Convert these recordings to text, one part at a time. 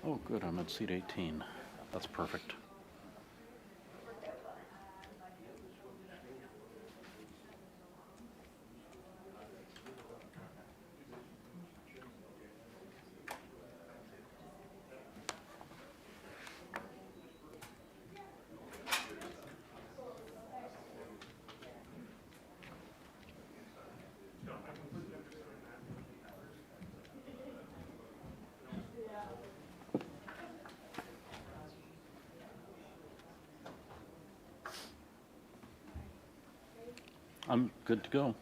Oh, good, I'm at seat 18. That's perfect. I'm good to go.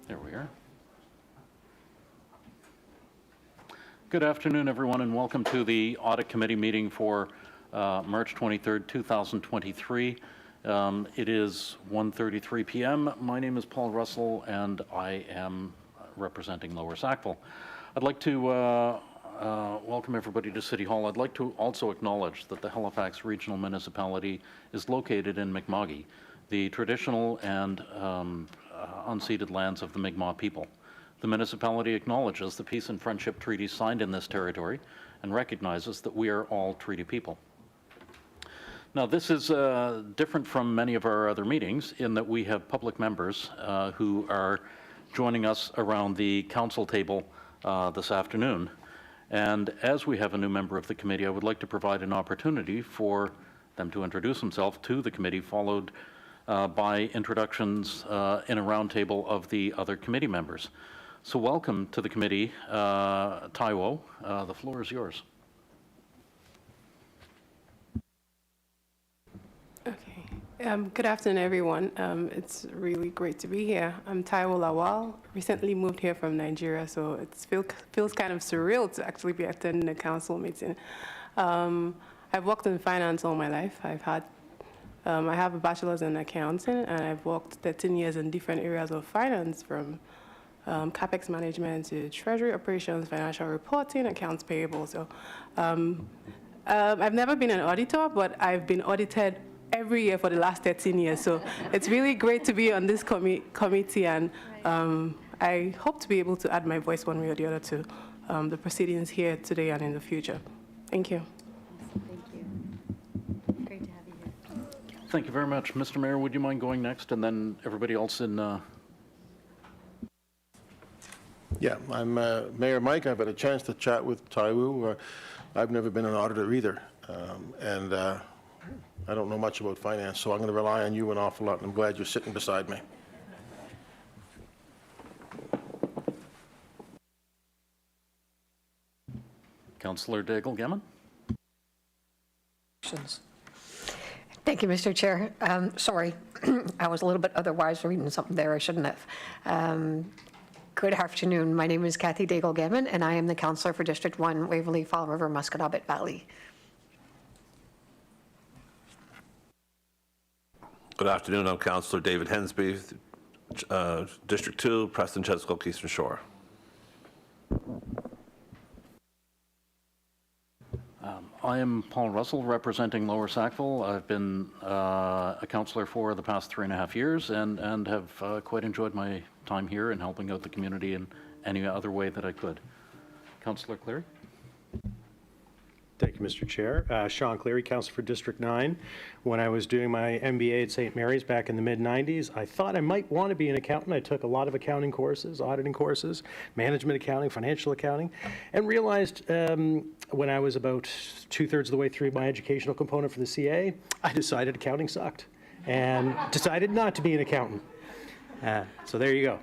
There we are. Good afternoon, everyone, and welcome to the Audit Committee meeting for March 23rd, 2023. It is 1:33 p.m. My name is Paul Russell, and I am representing Lower Sackville. I'd like to welcome everybody to City Hall. I'd like to also acknowledge that the Halifax Regional Municipality is located in Mi'kma'ki, the traditional and unceded lands of the Mi'kmaq people. The municipality acknowledges the peace and friendship treaties signed in this territory and recognizes that we are all treaty people. Now, this is different from many of our other meetings in that we have public members who are joining us around the council table this afternoon. And as we have a new member of the committee, I would like to provide an opportunity for them to introduce themselves to the committee, followed by introductions in a roundtable of the other committee members. So welcome to the committee, Taiwo. The floor is yours. Okay. Good afternoon, everyone. It's really great to be here. I'm Taiwo Lawal. Recently moved here from Nigeria, so it feels kind of surreal to actually be attending a council meeting. I've worked in finance all my life. I have a bachelor's in accounting, and I've worked 13 years in different areas of finance, from CapEx management to treasury operations, financial reporting, accounts payable. So I've never been an auditor, but I've been audited every year for the last 13 years. So it's really great to be on this committee, and I hope to be able to add my voice one way or the other to the proceedings here today and in the future. Thank you. Thank you. Great to have you here. Thank you very much. Mr. Mayor, would you mind going next, and then everybody else in... Yeah, I'm Mayor Mike. I've had a chance to chat with Taiwo. I've never been an auditor either, and I don't know much about finance, so I'm going to rely on you an awful lot, and I'm glad you're sitting beside me. Councillor Daigle-Gammon. Thank you, Mr. Chair. Sorry, I was a little bit otherwise reading something there I shouldn't have. Good afternoon. My name is Kathy Daigle-Gammon, and I am the councillor for District 1, Waverley, Fall River, Musquodoboit Valley. Good afternoon. I'm Councillor David Hensby, District 2, Preston, Chesapeake, Eastern Shore. I am Paul Russell, representing Lower Sackville. I've been a councillor for the past 3.5 years and have quite enjoyed my time here and helping out the community in any other way that I could. Councillor Cleary. Thank you, Mr. Chair. Sean Cleary, Councillor for District 9. When I was doing my MBA at St. Mary's back in the mid-90s, I thought I might want to be an accountant. I took a lot of accounting courses, auditing courses, management accounting, financial accounting, and realized when I was about 2/3 of the way through my educational component for the CA, I decided accounting sucked and decided not to be an accountant. So there you go.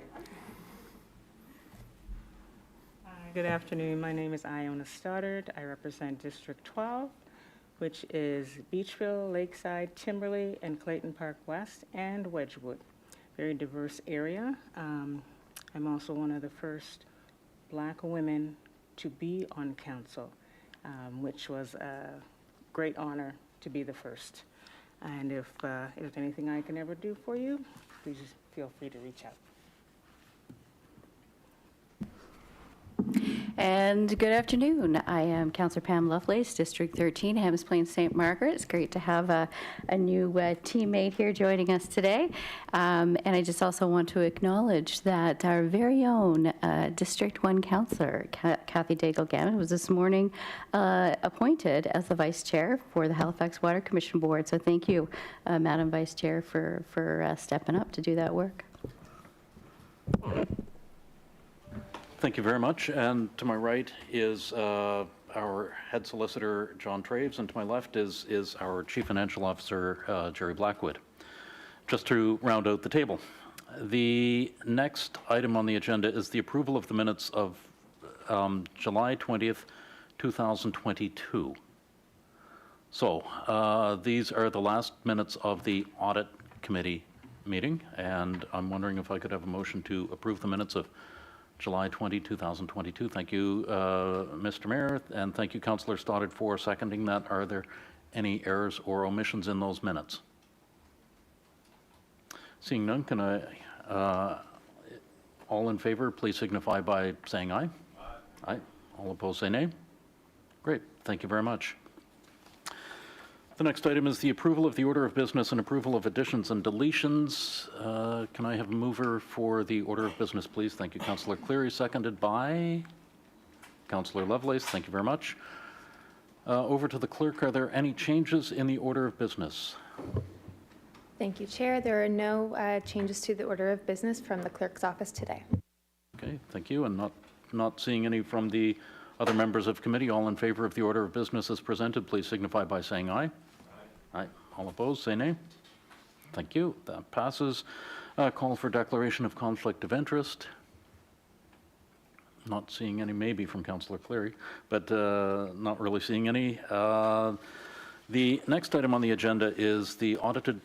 Good afternoon. My name is Iona Stoddard. I represent District 12, which is Beachville, Lakeside, Timberley, and Clayton Park West, and Wedgwood. Very diverse area. I'm also one of the first Black women to be on council, which was a great honor to be the first. And if there's anything I can ever do for you, please feel free to reach out. And good afternoon. I am Councillor Pam Lovelace, District 13, Hams Plains St. Margaret. It's great to have a new teammate here joining us today. And I just also want to acknowledge that our very own District 1 Councillor, Kathy Daigle-Gammon, was this morning appointed as the Vice Chair for the Halifax Water Commission Board. So thank you, Madam Vice Chair, for stepping up to do that work. Thank you very much. And to my right is our head solicitor, John Traves, and to my left is our Chief Financial Officer, Jerry Blackwood. Just to round out the table, the next item on the agenda is the approval of the minutes of July 20th, 2022. So these are the last minutes of the Audit Committee meeting, and I'm wondering if I could have a motion to approve the minutes of July 20, 2022. Thank you, Mr. Mayor, and thank you, Councillor Stoddard, for seconding that. Are there any errors or omissions in those minutes? Seeing none, can I, all in favor, please signify by saying aye. Aye. Aye. All opposed, say nay. Great. Thank you very much. The next item is the approval of the order of business and approval of additions and deletions. Can I have a mover for the order of business, please? Thank you, Councillor Cleary, seconded by Councillor Lovelace. Thank you very much. Over to the clerk. Are there any changes in the order of business? Thank you, Chair. There are no changes to the order of business from the clerk's office today. Okay, thank you. And not seeing any from the other members of committee. All in favor of the order of business as presented, please signify by saying aye. Aye. All opposed, say nay. Thank you. That passes. Call for declaration of conflict of interest. Not seeing any, maybe from Councillor Cleary, but not really seeing any. The next item on the agenda is the audited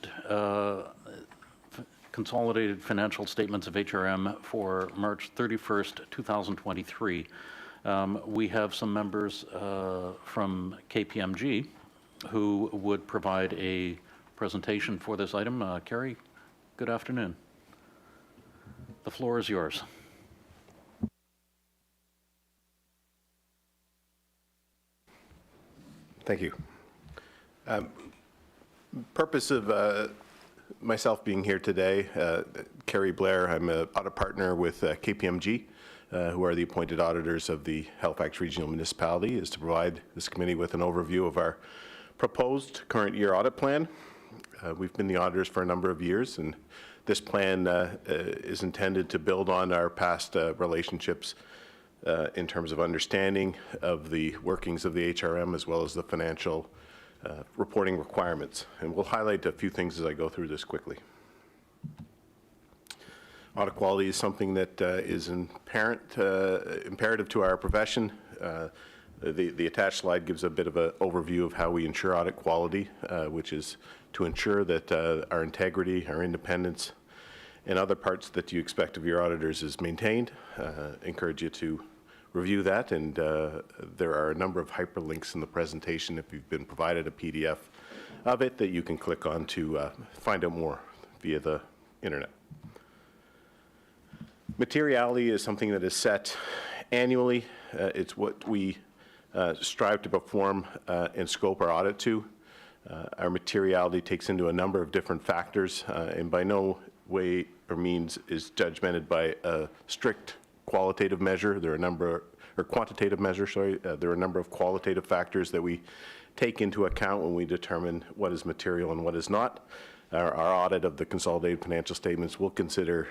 consolidated financial statements of HRM for March 31st, 2023. We have some members from KPMG who would provide a presentation for this item. Carrie, good afternoon. The floor is yours. Thank you. Purpose of myself being here today, Carrie Blair, I'm an audit partner with KPMG, who are the appointed auditors of the Halifax Regional Municipality, is to provide this committee with an overview of our proposed current year audit plan. We've been the auditors for a number of years, and this plan is intended to build on our past relationships in terms of understanding of the workings of the HRM as well as the financial reporting requirements. And we'll highlight a few things as I go through this quickly. Audit quality is something that is imperative to our profession. The attached slide gives a bit of an overview of how we ensure audit quality, which is to ensure that our integrity, our independence, and other parts that you expect of your auditors is maintained. Encourage you to review that, and there are a number of hyperlinks in the presentation if you've been provided a PDF of it that you can click on to find out more via the internet. Materiality is something that is set annually. It's what we strive to perform and scope our audit to. Our materiality takes into a number of different factors, and by no way or means is judgmented by a strict qualitative measure. There are a number, or quantitative measure, sorry. There are a number of qualitative factors that we take into account when we determine what is material and what is not. Our audit of the consolidated financial statements will consider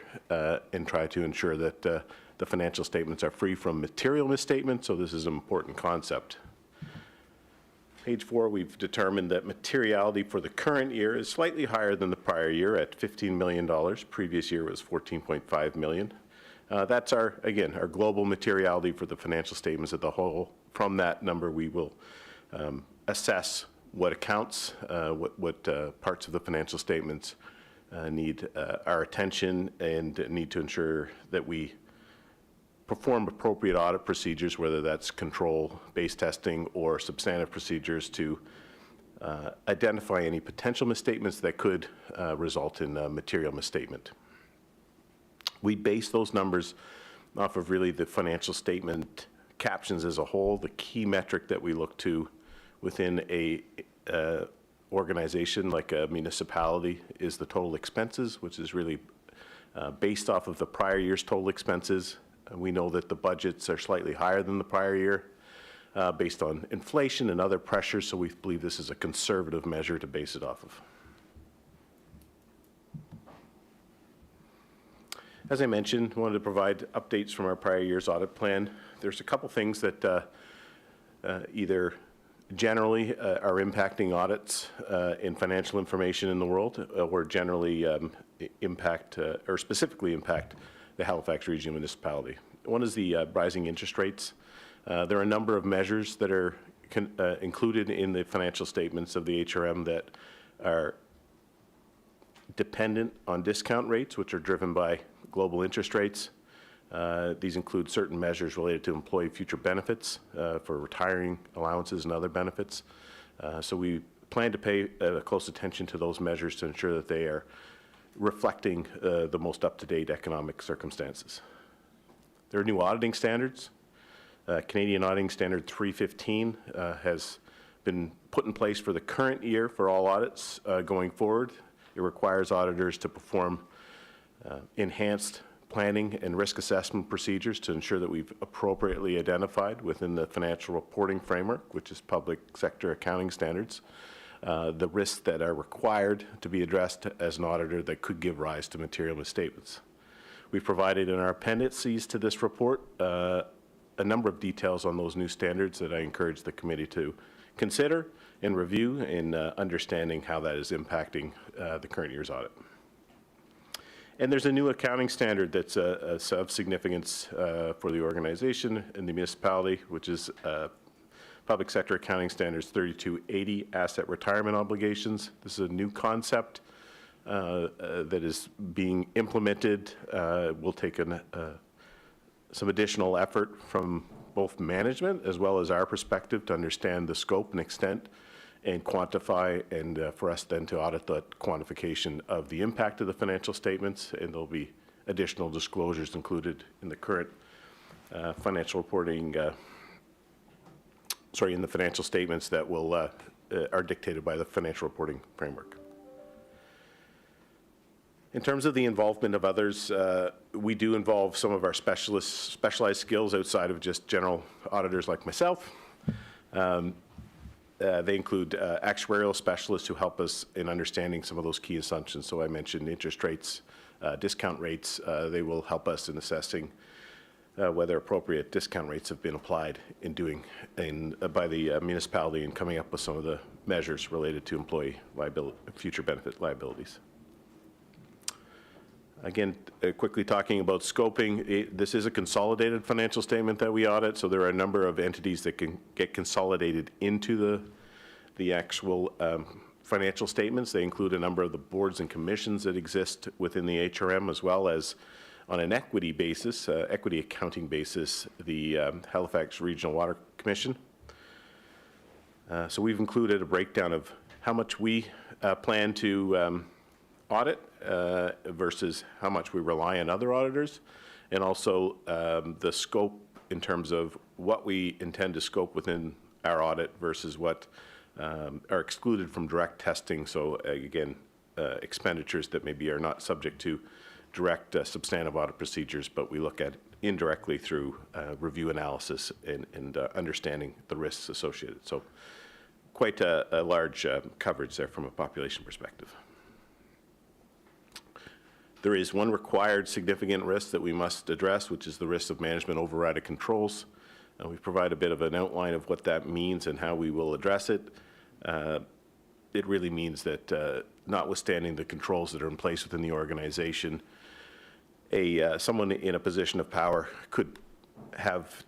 and try to ensure that the financial statements are free from material misstatements, so this is an important concept. Page 4, we've determined that materiality for the current year is slightly higher than the prior year at $15 million. Previous year was $14.5 million. That's again, our global materiality for the financial statements as a whole. From that number, we will assess what accounts, what parts of the financial statements need our attention and need to ensure that we perform appropriate audit procedures, whether that's control-based testing or substantive procedures to identify any potential misstatements that could result in a material misstatement. We base those numbers off of really the financial statement captions as a whole. The key metric that we look to within a organization like a municipality is the total expenses, which is really based off of the prior year's total expenses. We know that the budgets are slightly higher than the prior year based on inflation and other pressures, so we believe this is a conservative measure to base it off of. As I mentioned, wanted to provide updates from our prior year's audit plan. There's a couple things that either generally are impacting audits in financial information in the world, or generally impact or specifically impact the Halifax Regional Municipality. One is the rising interest rates. There are a number of measures that are included in the financial statements of the HRM that are dependent on discount rates, which are driven by global interest rates. These include certain measures related to employee future benefits for retiring allowances and other benefits. So we plan to pay close attention to those measures to ensure that they are reflecting the most up-to-date economic circumstances. There are new auditing standards. Canadian Auditing Standard 315 has been put in place for the current year for all audits going forward. It requires auditors to perform enhanced planning and risk assessment procedures to ensure that we've appropriately identified within the financial reporting framework, which is public sector accounting standards, the risks that are required to be addressed as an auditor that could give rise to material misstatements. We've provided in our appendices to this report a number of details on those new standards that I encourage the committee to consider and review in understanding how that is impacting the current year's audit. And there's a new accounting standard that's of significance for the organization and the municipality, which is Public Sector Accounting Standards 3280, Asset Retirement Obligations. This is a new concept that is being implemented. Will take some additional effort from both management as well as our perspective to understand the scope and extent and quantify, and for us then to audit that quantification of the impact of the financial statements, and there'll be additional disclosures included in the current financial reporting, in the financial statements that will are dictated by the financial reporting framework. In terms of the involvement of others, we do involve some of our specialized skills outside of just general auditors like myself. They include actuarial specialists who help us in understanding some of those key assumptions. So I mentioned interest rates, discount rates. They will help us in assessing whether appropriate discount rates have been applied by the municipality in coming up with some of the measures related to employee liability, future benefit liabilities. Again, quickly talking about scoping, this is a consolidated financial statement that we audit, so there are a number of entities that can get consolidated into the actual financial statements. They include a number of the boards and commissions that exist within the HRM, as well as on an equity basis, equity accounting basis, the Halifax Regional Water Commission. So we've included a breakdown of how much we plan to audit versus how much we rely on other auditors, and also the scope in terms of what we intend to scope within our audit versus what are excluded from direct testing. So again, expenditures that maybe are not subject to direct substantive audit procedures, but we look at indirectly through review analysis and understanding the risks associated. So quite a large coverage there from a population perspective. There is one required significant risk that we must address, which is the risk of management override of controls. We provide a bit of an outline of what that means and how we will address it. It really means that notwithstanding the controls that are in place within the organization, someone in a position of power could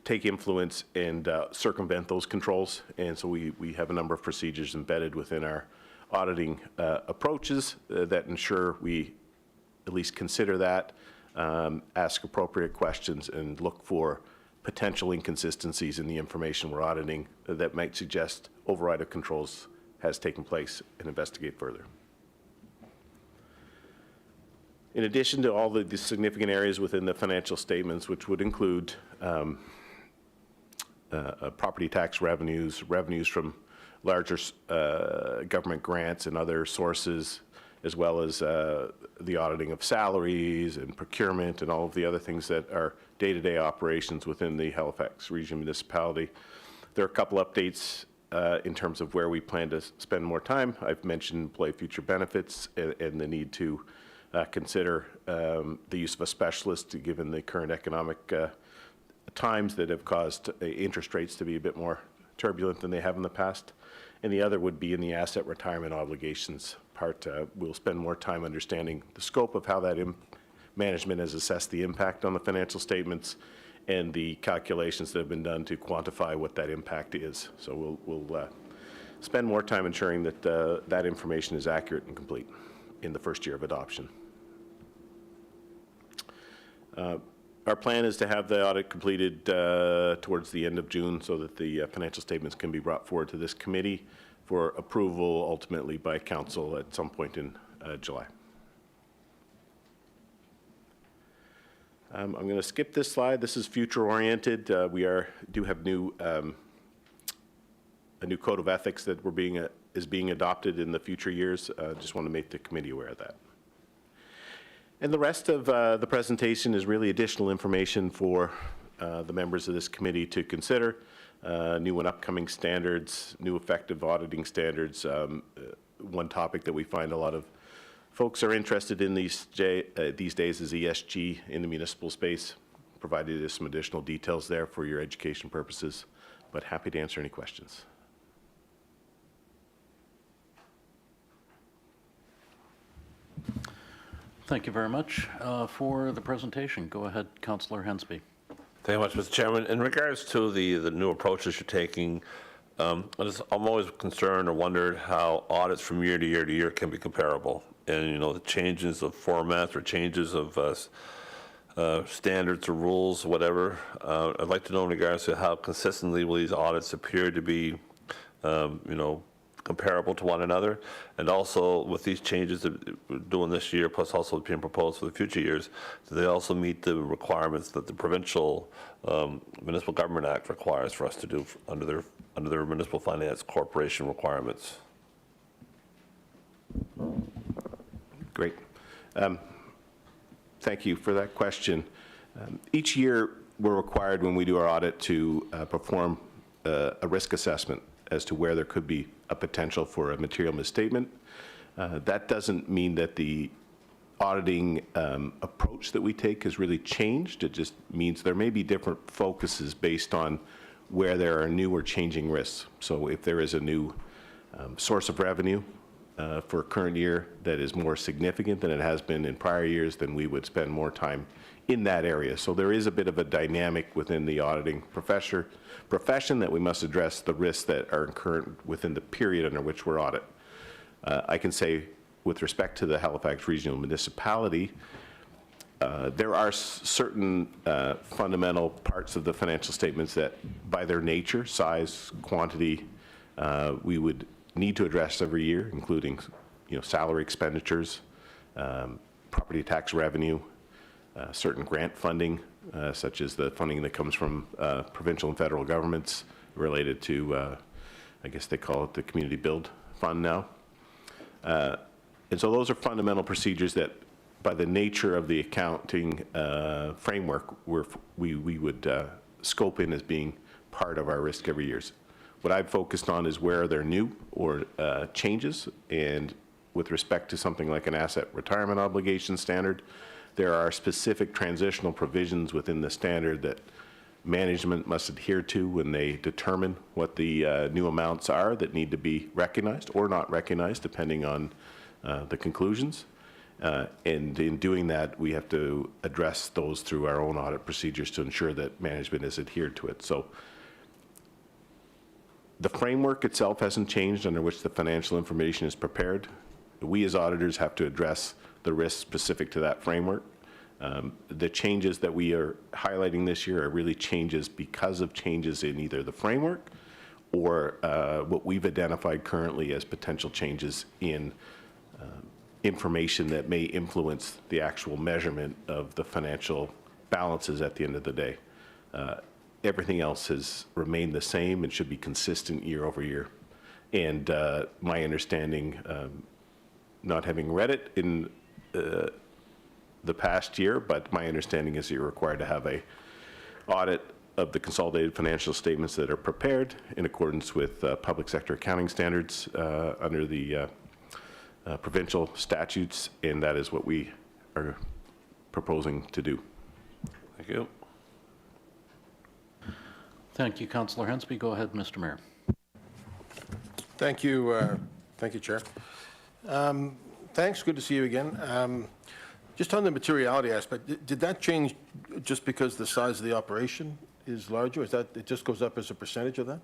take influence and circumvent those controls. And so we have a number of procedures embedded within our auditing approaches that ensure we at least consider that, ask appropriate questions, and look for potential inconsistencies in the information we're auditing that might suggest override of controls has taken place, and investigate further. In addition to all the significant areas within the financial statements, which would include property tax revenues, revenues from larger government grants and other sources, as well as the auditing of salaries and procurement and all of the other things that are day-to-day operations within the Halifax Region Municipality. There are a couple updates in terms of where we plan to spend more time. I've mentioned employee future benefits and the need to consider the use of a specialist, given the current economic times that have caused interest rates to be a bit more turbulent than they have in the past. And the other would be in the asset retirement obligations part. We'll spend more time understanding the scope of how that management has assessed the impact on the financial statements and the calculations that have been done to quantify what that impact is. So we'll spend more time ensuring that that information is accurate and complete in the first year of adoption. Our plan is to have the audit completed towards the end of June so that the financial statements can be brought forward to this committee for approval ultimately by council at some point in July. I'm going to skip this slide. This is future oriented. We do have a new code of ethics that is being adopted in the future years. Just want to make the committee aware of that. And the rest of the presentation is really additional information for the members of this committee to consider. New and upcoming standards, new effective auditing standards. One topic that we find a lot of folks are interested in these days is ESG in the municipal space. Provided some additional details there for your education purposes, but happy to answer any questions. Thank you very much for the presentation. Go ahead, Councillor Hensby. Thank you much, Mr. Chairman. In regards to the new approaches you're taking, I'm always concerned or wondered how audits from year to year to year can be comparable. And, you know, the changes of formats or changes of standards or rules, whatever. I'd like to know in regards to how consistently will these audits appear to be, you know, comparable to one another, and also with these changes that we're doing this year, plus also being proposed for the future years, do they also meet the requirements that the provincial Municipal Government Act requires for us to do under their municipal finance corporation requirements? Great. Thank you for that question. Each year, we're required when we do our audit to perform a risk assessment as to where there could be a potential for a material misstatement. That doesn't mean that the auditing approach that we take has really changed. It just means there may be different focuses based on where there are new or changing risks. So if there is a new source of revenue for a current year that is more significant than it has been in prior years, then we would spend more time in that area. So there is a bit of a dynamic within the auditing profession that we must address the risks that are current within the period under which we're audit. I can say with respect to the Halifax Regional Municipality, there are certain fundamental parts of the financial statements that by their nature, size, quantity, we would need to address every year, including, you know, salary expenditures, property tax revenue, certain grant funding, such as the funding that comes from provincial and federal governments related to, I guess they call it the Community Build Fund now. And so those are fundamental procedures that, by the nature of the accounting framework, we would scope in as being part of our risk every year. What I've focused on is where there are new or changes, and with respect to something like an asset retirement obligation standard, there are specific transitional provisions within the standard that management must adhere to when they determine what the new amounts are that need to be recognized or not recognized, depending on the conclusions. And in doing that, we have to address those through our own audit procedures to ensure that management is adhered to it. So the framework itself hasn't changed under which the financial information is prepared. We as auditors have to address the risks specific to that framework. The changes that we are highlighting this year are really changes because of changes in either the framework or what we've identified currently as potential changes in information that may influence the actual measurement of the financial balances at the end of the day. everything else has remained the same and should be consistent year over year. And my understanding, not having read it in the past year, but my understanding is you're required to have a audit of the consolidated financial statements that are prepared in accordance with public sector accounting standards under the provincial statutes, and that is what we are proposing to do. Thank you. Thank you, Councillor Hensby. Go ahead, Mr. Mayor. Thank you, Chair. Thanks, good to see you again. Just on the materiality aspect, did that change just because the size of the operation is larger? Is that, it just goes up as a percentage of that?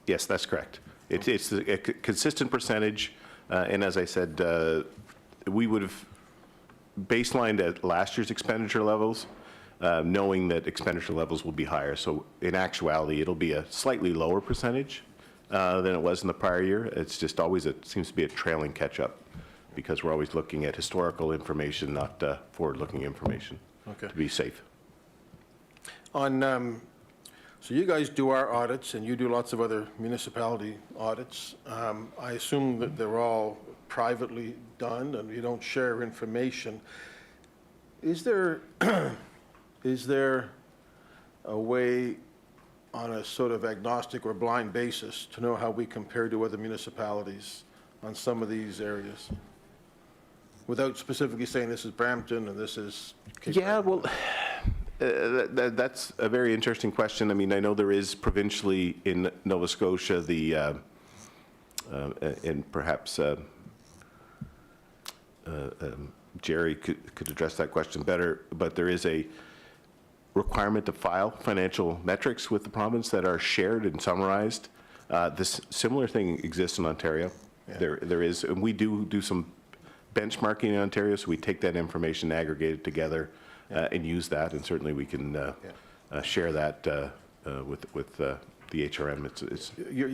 Yes, that's correct. It's a consistent percentage, and as I said, we would have baselined at last year's expenditure levels, knowing that expenditure levels will be higher. So in actuality, it'll be a slightly lower percentage than it was in the prior year. It's just always, it seems to be a trailing catch-up because we're always looking at historical information, not forward-looking information, Okay. to be safe. On, so you guys do our audits, and you do lots of other municipality audits. I assume that they're all privately done, and you don't share information. Is there, is there a way on a sort of agnostic or blind basis to know how we compare to other municipalities on some of these areas? Without specifically saying this is Brampton and this is Cape Yeah, Breton. well, that's a very interesting question. I mean, I know there is provincially in Nova Scotia the, and perhaps Jerry could address that question better, but there is a requirement to file financial metrics with the province that are shared and summarized. This similar thing exists in Ontario. Yeah. There is, and we do some benchmarking in Ontario, so we take that information, aggregate it together, and use that, and certainly we can share that with the HRM. It's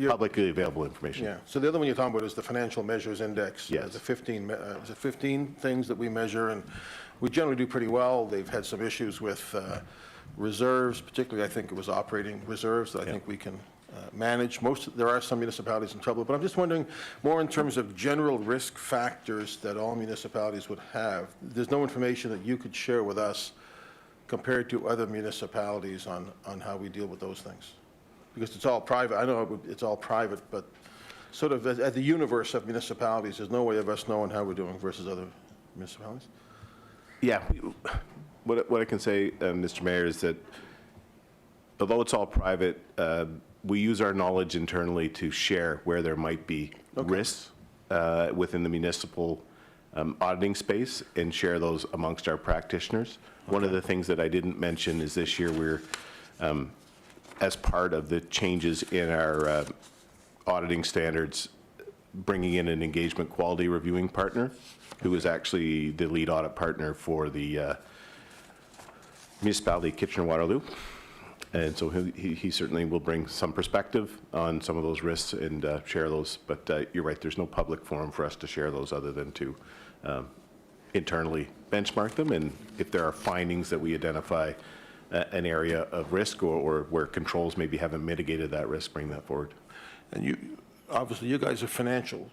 publicly available information. Yeah, so the other one you're talking about is the Financial Measures Index. Yes. The 15, is it 15 things that we measure, and we generally do pretty well. They've had some issues with reserves, particularly I think it was operating reserves that I think we can manage. There are some municipalities in trouble, but I'm just wondering more in terms of general risk factors that all municipalities would have. There's no information that you could share with us compared to other municipalities on how we deal with those things? Because it's all private. I know it's all private, but sort of at the universe of municipalities, there's no way of us knowing how we're doing versus other municipalities? Yeah, what I can say, Mr. Mayor, is that although it's all private, we use our knowledge internally to share where there might be risks within the municipal auditing space and share those amongst our practitioners. One of the things that I didn't mention is this year we're, as part of the changes in our auditing standards, bringing in an engagement quality reviewing partner who is actually the lead audit partner for the municipality Kitchener-Waterloo. And so he certainly will bring some perspective on some of those risks and share those. But you're right, there's no public forum for us to share those other than to internally benchmark them. And if there are findings that we identify an area of risk or where controls maybe haven't mitigated that risk, bring that forward. And you, obviously, you guys are financial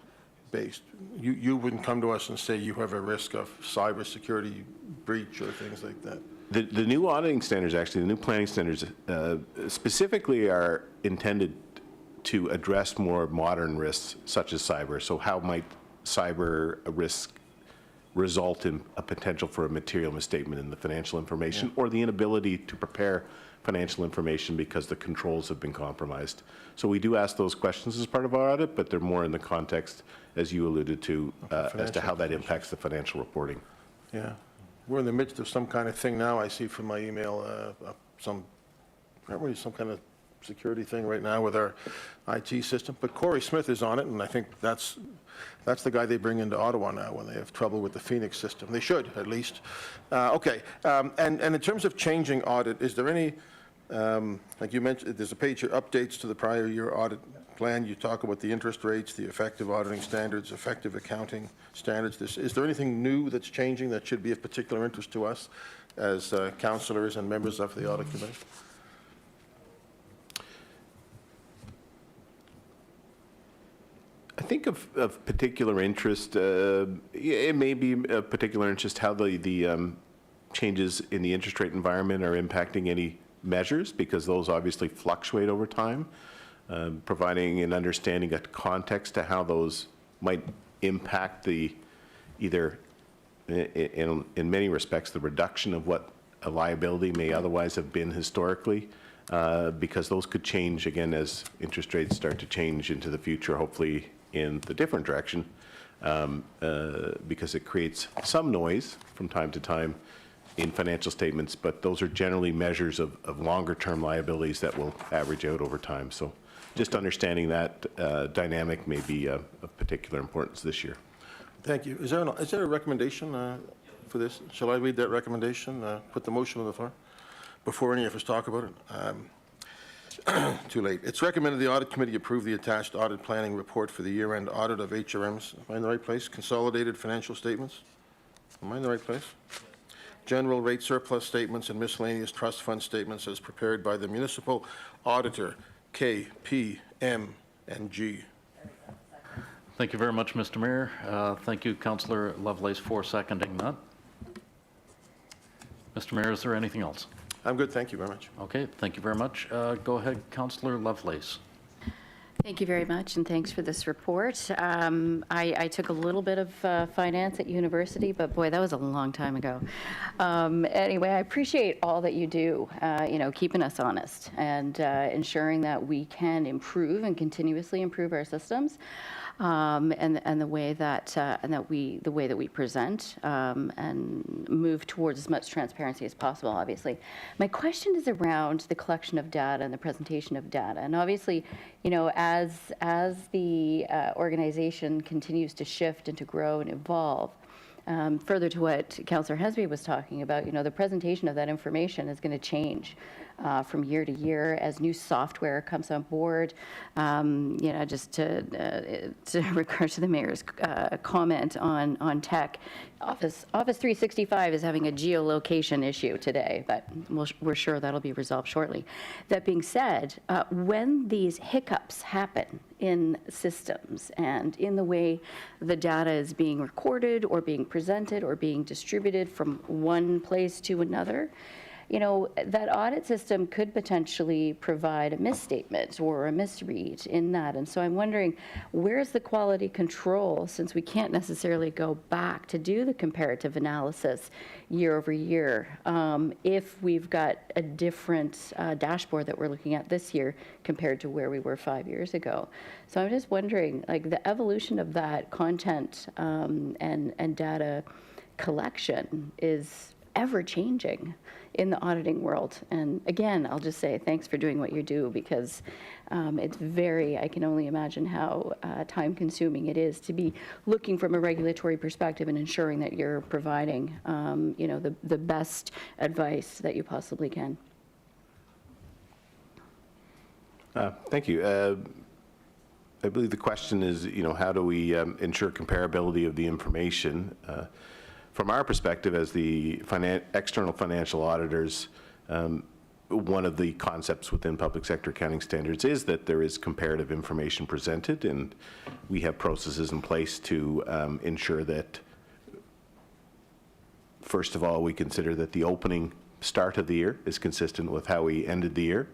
based. You wouldn't come to us and say you have a risk of cybersecurity breach or things like that. The new auditing standards, actually, the new planning standards specifically are intended to address more modern risks such as cyber. So how might cyber risk result in a potential for a material misstatement in the financial information or the inability to prepare financial information because the controls have been compromised. So we do ask those questions as part of our audit, but they're more in the context, as you alluded to, as to how that impacts the financial reporting. Yeah. We're in the midst of some kind of thing now. I see from my email, some kind of security thing right now with our IT system. But Corey Smith is on it, and I think that's the guy they bring into Ottawa now when they have trouble with the Phoenix system. They should, at least. Okay. And in terms of changing audit, is there any, like you mentioned, there's a page here, updates to the prior year audit plan. You talk about the interest rates, the effective auditing standards, effective accounting standards. Is there anything new that's changing that should be of particular interest to us as councillors and members of the audit committee? think of particular interest, it may be of particular interest how the changes in the interest rate environment are impacting any measures, because those obviously fluctuate over time. Providing an understanding, a context to how those might impact either in many respects, the reduction of what a liability may otherwise have been historically, because those could change again as interest rates start to change into the future, hopefully in the different direction, because it creates some noise from time to time in financial statements, but those are generally measures of longer-term liabilities that will average out over time. So just understanding that dynamic may be of particular importance this year. Thank you. Is there a recommendation for this? Shall I read that recommendation? Put the motion on the floor before any of us talk about it? Too late. It's recommended the Audit Committee approve the attached audit planning report for the year-end audit of HRM's. Am I in the right place? Consolidated financial statements? Am I in the right place? General rate surplus statements and miscellaneous trust fund statements as prepared by the municipal auditor, KPMG. Thank you very much, Mr. Mayor. Thank you, Councillor Lovelace, for seconding that. Mr. Mayor, is there anything else? I'm good, thank you very much. Okay, thank you very much. Go ahead, Councillor Lovelace. Thank you very much, and thanks for this report. I took a little bit of finance at university, but boy, that was a long time ago. Anyway, I appreciate all that you do, keeping us honest and ensuring that we can improve and continuously improve our systems. And the way that we present and move towards as much transparency as possible. Obviously, my question is around the collection of data and the presentation of data. And obviously, as the organization continues to shift and to grow and evolve. Further to what Councillor Hesby was talking about, the presentation of that information is going to change from year to year as new software comes on board. Just to recur to the mayor's comment on tech, Office 365 is having a geolocation issue today, but we're sure that'll be resolved shortly. That being said, when these hiccups happen in systems and in the way the data is being recorded or being presented or being distributed from one place to another, that audit system could potentially provide a misstatement or a misread in that. And so I'm wondering, where's the quality control, since we can't necessarily go back to do the comparative analysis year over year, if we've got a different dashboard that we're looking at this year compared to where we were 5 years ago. So I'm just wondering, the evolution of that content and data collection is ever changing in the auditing world. And again, I'll just say thanks for doing what you do, because it's I can only imagine how time consuming it is to be looking from a regulatory perspective and ensuring that you're providing, the best advice that you possibly can. Thank you. I believe the question is, how do we ensure comparability of the information? From our perspective as the external financial auditors, one of the concepts within public sector accounting standards is that there is comparative information presented, and we have processes in place to ensure that, first of all, we consider that the opening start of the year is consistent with how we ended the year.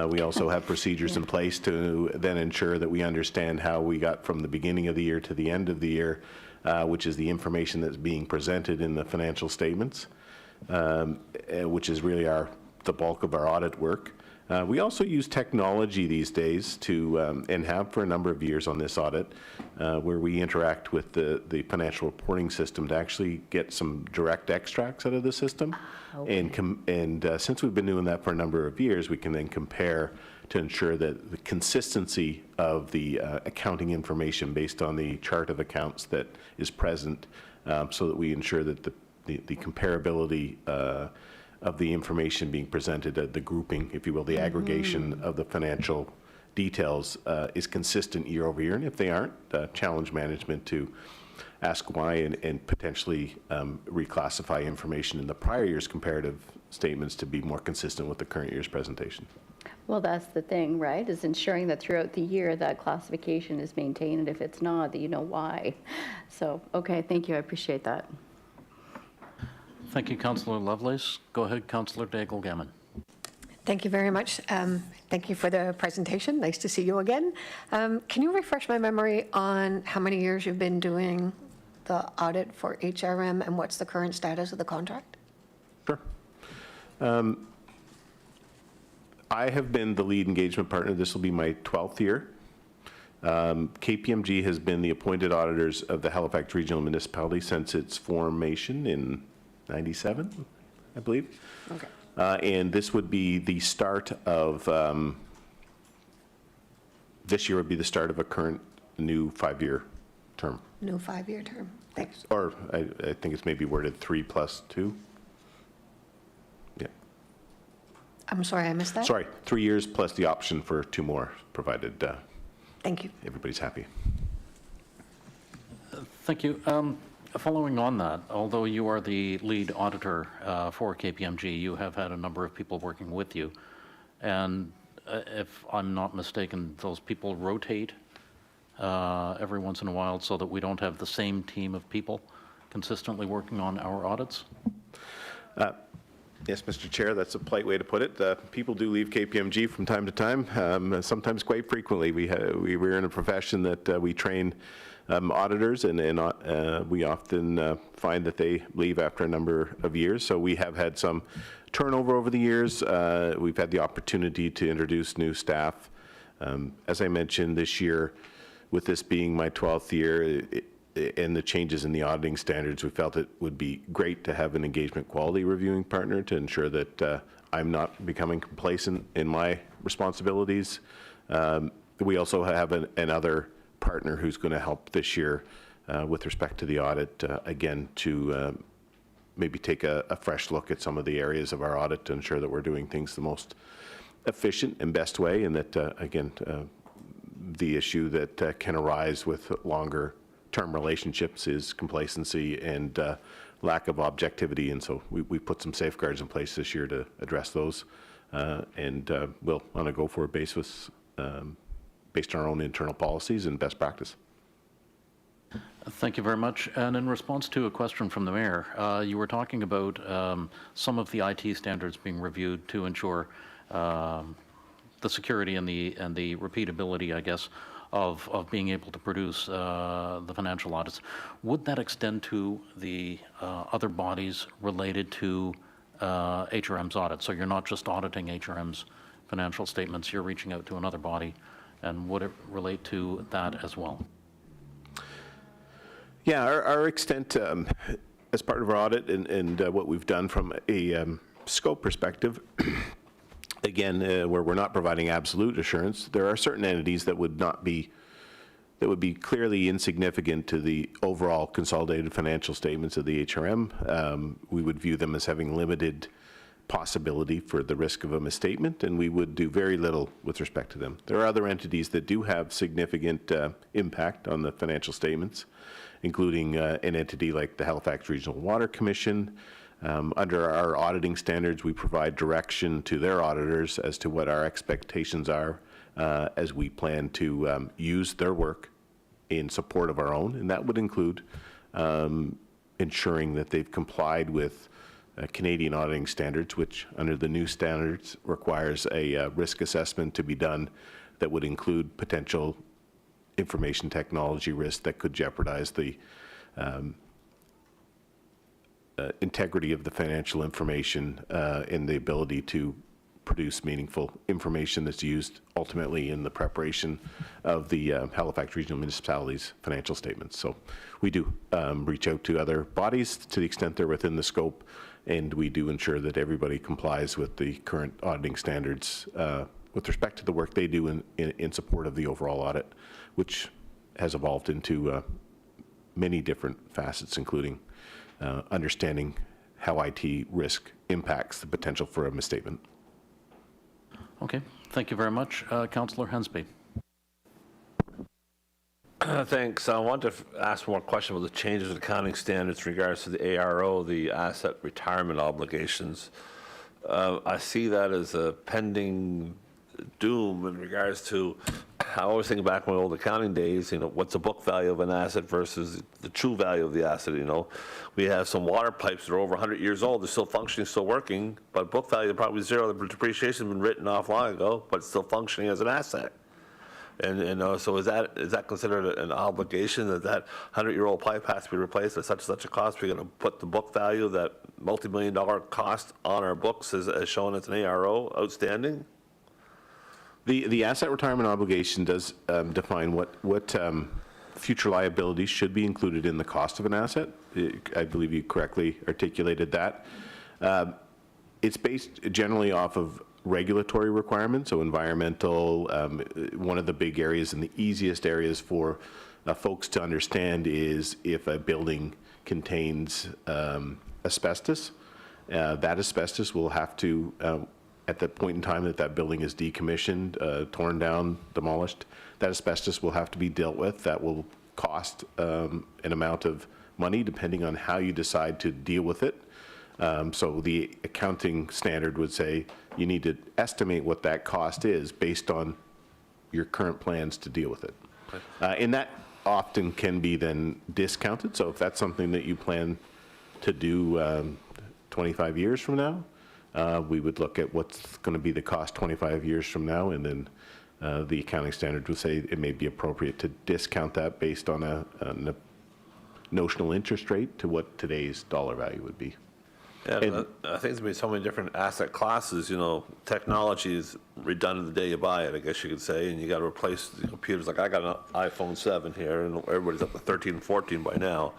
We also have procedures in place to then ensure that we understand how we got from the beginning of the year to the end of the year, which is the information that's being presented in the financial statements, which is really the bulk of our audit work. We also use technology these days to, and have for a number of years on this audit, where we interact with the financial reporting system to actually get some direct extracts out of the system. Okay. And since we've been doing that for a number of years, we can then compare to ensure that the consistency of the accounting information based on the chart of accounts that is present, so that we ensure that the comparability of the information being presented, the grouping, if you will, the aggregation of the financial details is consistent year over year. And if they aren't, challenge management to ask why and potentially reclassify information in the prior year's comparative statements to be more consistent with the current year's presentation. Well, that's the thing, right, is ensuring that throughout the year that classification is maintained, and if it's not, that you know why. So, okay, thank you, I appreciate that. Thank you, Councillor Lovelace. Go ahead, Councillor Daigle-Gammon. Thank you very much. Thank you for the presentation. Nice to see you again. Can you refresh my memory on how many years you've been doing the audit for HRM and what's the current status of the contract? Sure. I have been the lead engagement partner. This will be my 12th year. KPMG has been the appointed auditors of the Halifax Regional Municipality since its formation in 97, I believe. Okay. And this would be the start of, this year would be the start of a current new 5-year term. New 5-year term. Thanks. Or I think it's maybe worded 3+2. Yeah. I'm sorry, I missed that. Sorry, 3 years plus the option for 2 more, provided Thank you. everybody's happy. Thank you. Following on that, although you are the lead auditor for KPMG, you have had a number of people working with you. And if I'm not mistaken, those people rotate every once in a while so that we don't have the same team of people consistently working on our audits? Yes, Mr. Chair, that's a polite way to put it. People do leave KPMG from time to time, sometimes quite frequently. We're in a profession that we train auditors, and we often find that they leave after a number of years. So we have had some turnover over the years. We've had the opportunity to introduce new staff. As I mentioned, this year, with this being my 12th year, and the changes in the auditing standards, we felt it would be great to have an engagement quality reviewing partner to ensure that I'm not becoming complacent in my responsibilities. We also have another partner who's going to help this year with respect to the audit, again, to maybe take a fresh look at some of the areas of our audit to ensure that we're doing things the most efficient and best way, and that, again, the issue that can arise with longer term relationships is complacency and lack of objectivity, and so we put some safeguards in place this year to address those, and we'll, on a go-forward basis, based on our own internal policies and best practice. Thank you very much. And in response to a question from the mayor, you were talking about some of the IT standards being reviewed to ensure the security and the repeatability, I guess, of being able to produce the financial audits. Would that extend to the other bodies related to HRM's audit? So you're not just auditing HRM's financial statements, you're reaching out to another body, and would it relate to that as well? Yeah, our extent as part of our audit and what we've done from a scope perspective, again, where we're not providing absolute assurance, there are certain entities that would be clearly insignificant to the overall consolidated financial statements of the HRM. We would view them as having limited possibility for the risk of a misstatement, and we would do very little with respect to them. There are other entities that do have significant impact on the financial statements, including an entity like the Halifax Regional Water Commission. Under our auditing standards, we provide direction to their auditors as to what our expectations are as we plan to use their work in support of our own, and that would include ensuring that they've complied with Canadian auditing standards, which under the new standards requires a risk assessment to be done that would include potential information technology risks that could jeopardize the integrity of the financial information and the ability to produce meaningful information that's used ultimately in the preparation of the Halifax Regional Municipality's financial statements. So we do reach out to other bodies to the extent they're within the scope, and we do ensure that everybody complies with the current auditing standards with respect to the work they do in support of the overall audit, which has evolved into many different facets, including understanding how IT risk impacts the potential for a misstatement. Okay, thank you very much. Councillor Hensby. Thanks. I want to ask one question about the changes in accounting standards in regards to the ARO, the asset retirement obligations. I see that as a pending doom in regards to, I always think back in my old accounting days, what's the book value of an asset versus the true value of the asset, We have some water pipes that are over 100 years old, they're still functioning, still working, but book value probably zero, the depreciation's been written off long ago, but it's still functioning as an asset. And so is that considered an obligation that 100-year-old pipe has to be replaced at such a cost? We're going to put the book value, that multi-million-dollar cost on our books as shown as an ARO outstanding? The asset retirement obligation does define what future liabilities should be included in the cost of an asset. I believe you correctly articulated that. It's based generally off of regulatory requirements, so environmental. One of the big areas and the easiest areas for folks to understand is if a building contains asbestos. That asbestos will have to, at the point in time that building is decommissioned, torn down, demolished, that asbestos will have to be dealt with. That will cost an amount of money depending on how you decide to deal with it. So the accounting standard would say you need to estimate what that cost is based on your current plans to deal with it. And that often can be then discounted. So if that's something that you plan to do 25 years from now, we would look at what's going to be the cost 25 years from now, and then the accounting standard would say it may be appropriate to discount that based on a notional interest rate to what today's dollar value would be. Yeah, I think there's been so many different asset classes, technology is redundant the day you buy it, I guess you could say, and you got to replace the computers. Like I got an iPhone 7 here, and everybody's up to 13 and 14 by now.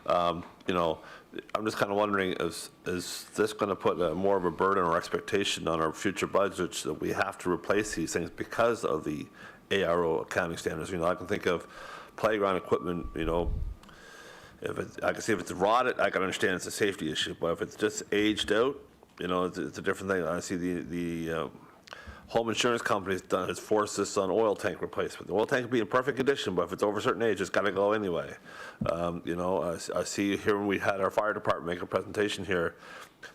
I'm just kind of wondering, is this going to put more of a burden or expectation on our future budgets that we have to replace these things because of the ARO accounting standards? I can think of playground equipment, I can see if it's rotted, I can understand it's a safety issue, but if it's just aged out, it's a different thing. I see the home insurance company has forced this on oil tank replacement. The oil tank can be in perfect condition, but if it's over a certain age, it's got to go anyway. I see here when we had our fire department make a presentation here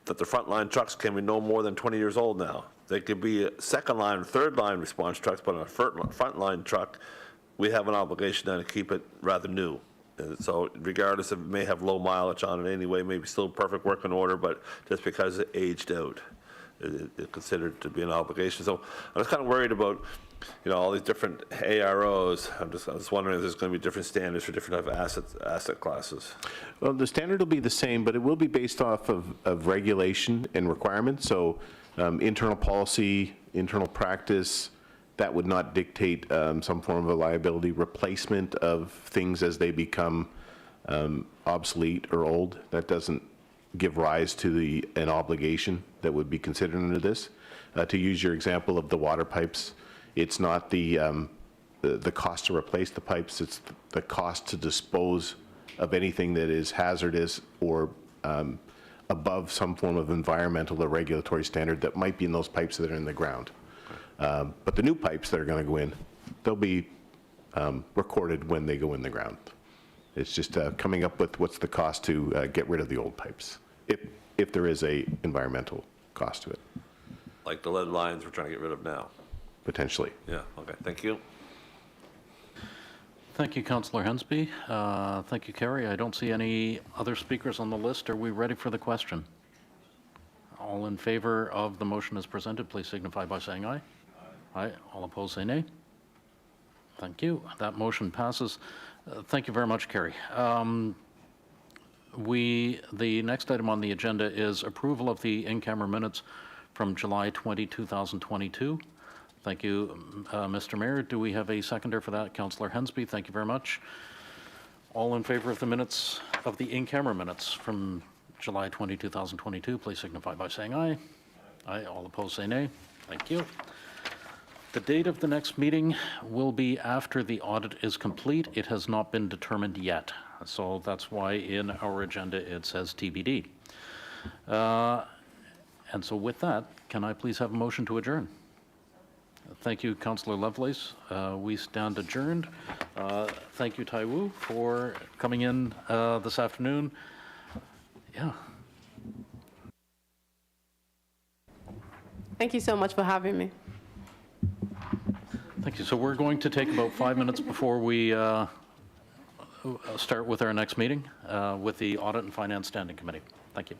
that the frontline trucks can be no more than 20 years old now. They could be second line or third line response trucks, but on a frontline truck, we have an obligation now to keep it rather new. So regardless if it may have low mileage on it anyway, maybe still perfect working order, but just because it aged out, it's considered to be an obligation. So I was kind of worried about, all these different AROs. I was wondering if there's going to be different standards for different type of asset classes. Well, the standard will be the same, but it will be based off of regulation and requirements. So internal policy, internal practice, that would not dictate some form of a liability. Replacement of things as they become obsolete or old, that doesn't give rise to an obligation that would be considered under this. To use your example of the water pipes, it's not the cost to replace the pipes, it's the cost to dispose of anything that is hazardous or above some form of environmental or regulatory standard that might be in those pipes that are in the ground. But the new pipes that are going to go in, they'll be recorded when they go in the ground. It's just coming up with what's the cost to get rid of the old pipes, if there is a environmental cost to it. Like the lead lines we're trying to get rid of now. Potentially. Yeah, okay, thank you. Thank you, Councillor Hensby. Thank you, Kerry. I don't see any other speakers on the list. Are we ready for the question? All in favor of the motion as presented, please signify by saying aye. Aye. All opposed, say nay. Thank you. That motion passes. Thank you very much, Kerry. The next item on the agenda is approval of the in-camera minutes from July 20, 2022. Thank you, Mr. Mayor. Do we have a seconder for that? Councillor Hensby, thank you very much. All in favor of the minutes, of the in-camera minutes from July 20, 2022, please signify by saying aye. Aye. All opposed, say nay. Thank you. The date of the next meeting will be after the audit is complete. It has not been determined yet, so that's why in our agenda it says TBD. And so with that, can I please have a motion to adjourn? Thank you, Councillor Lovelace. We stand adjourned. Thank you, Tai Wu, for coming in this afternoon. Yeah. Thank you so much for having me. Thank you. So we're going to take about 5 minutes before we start with our next meeting with the Audit and Finance Standing Committee. Thank you.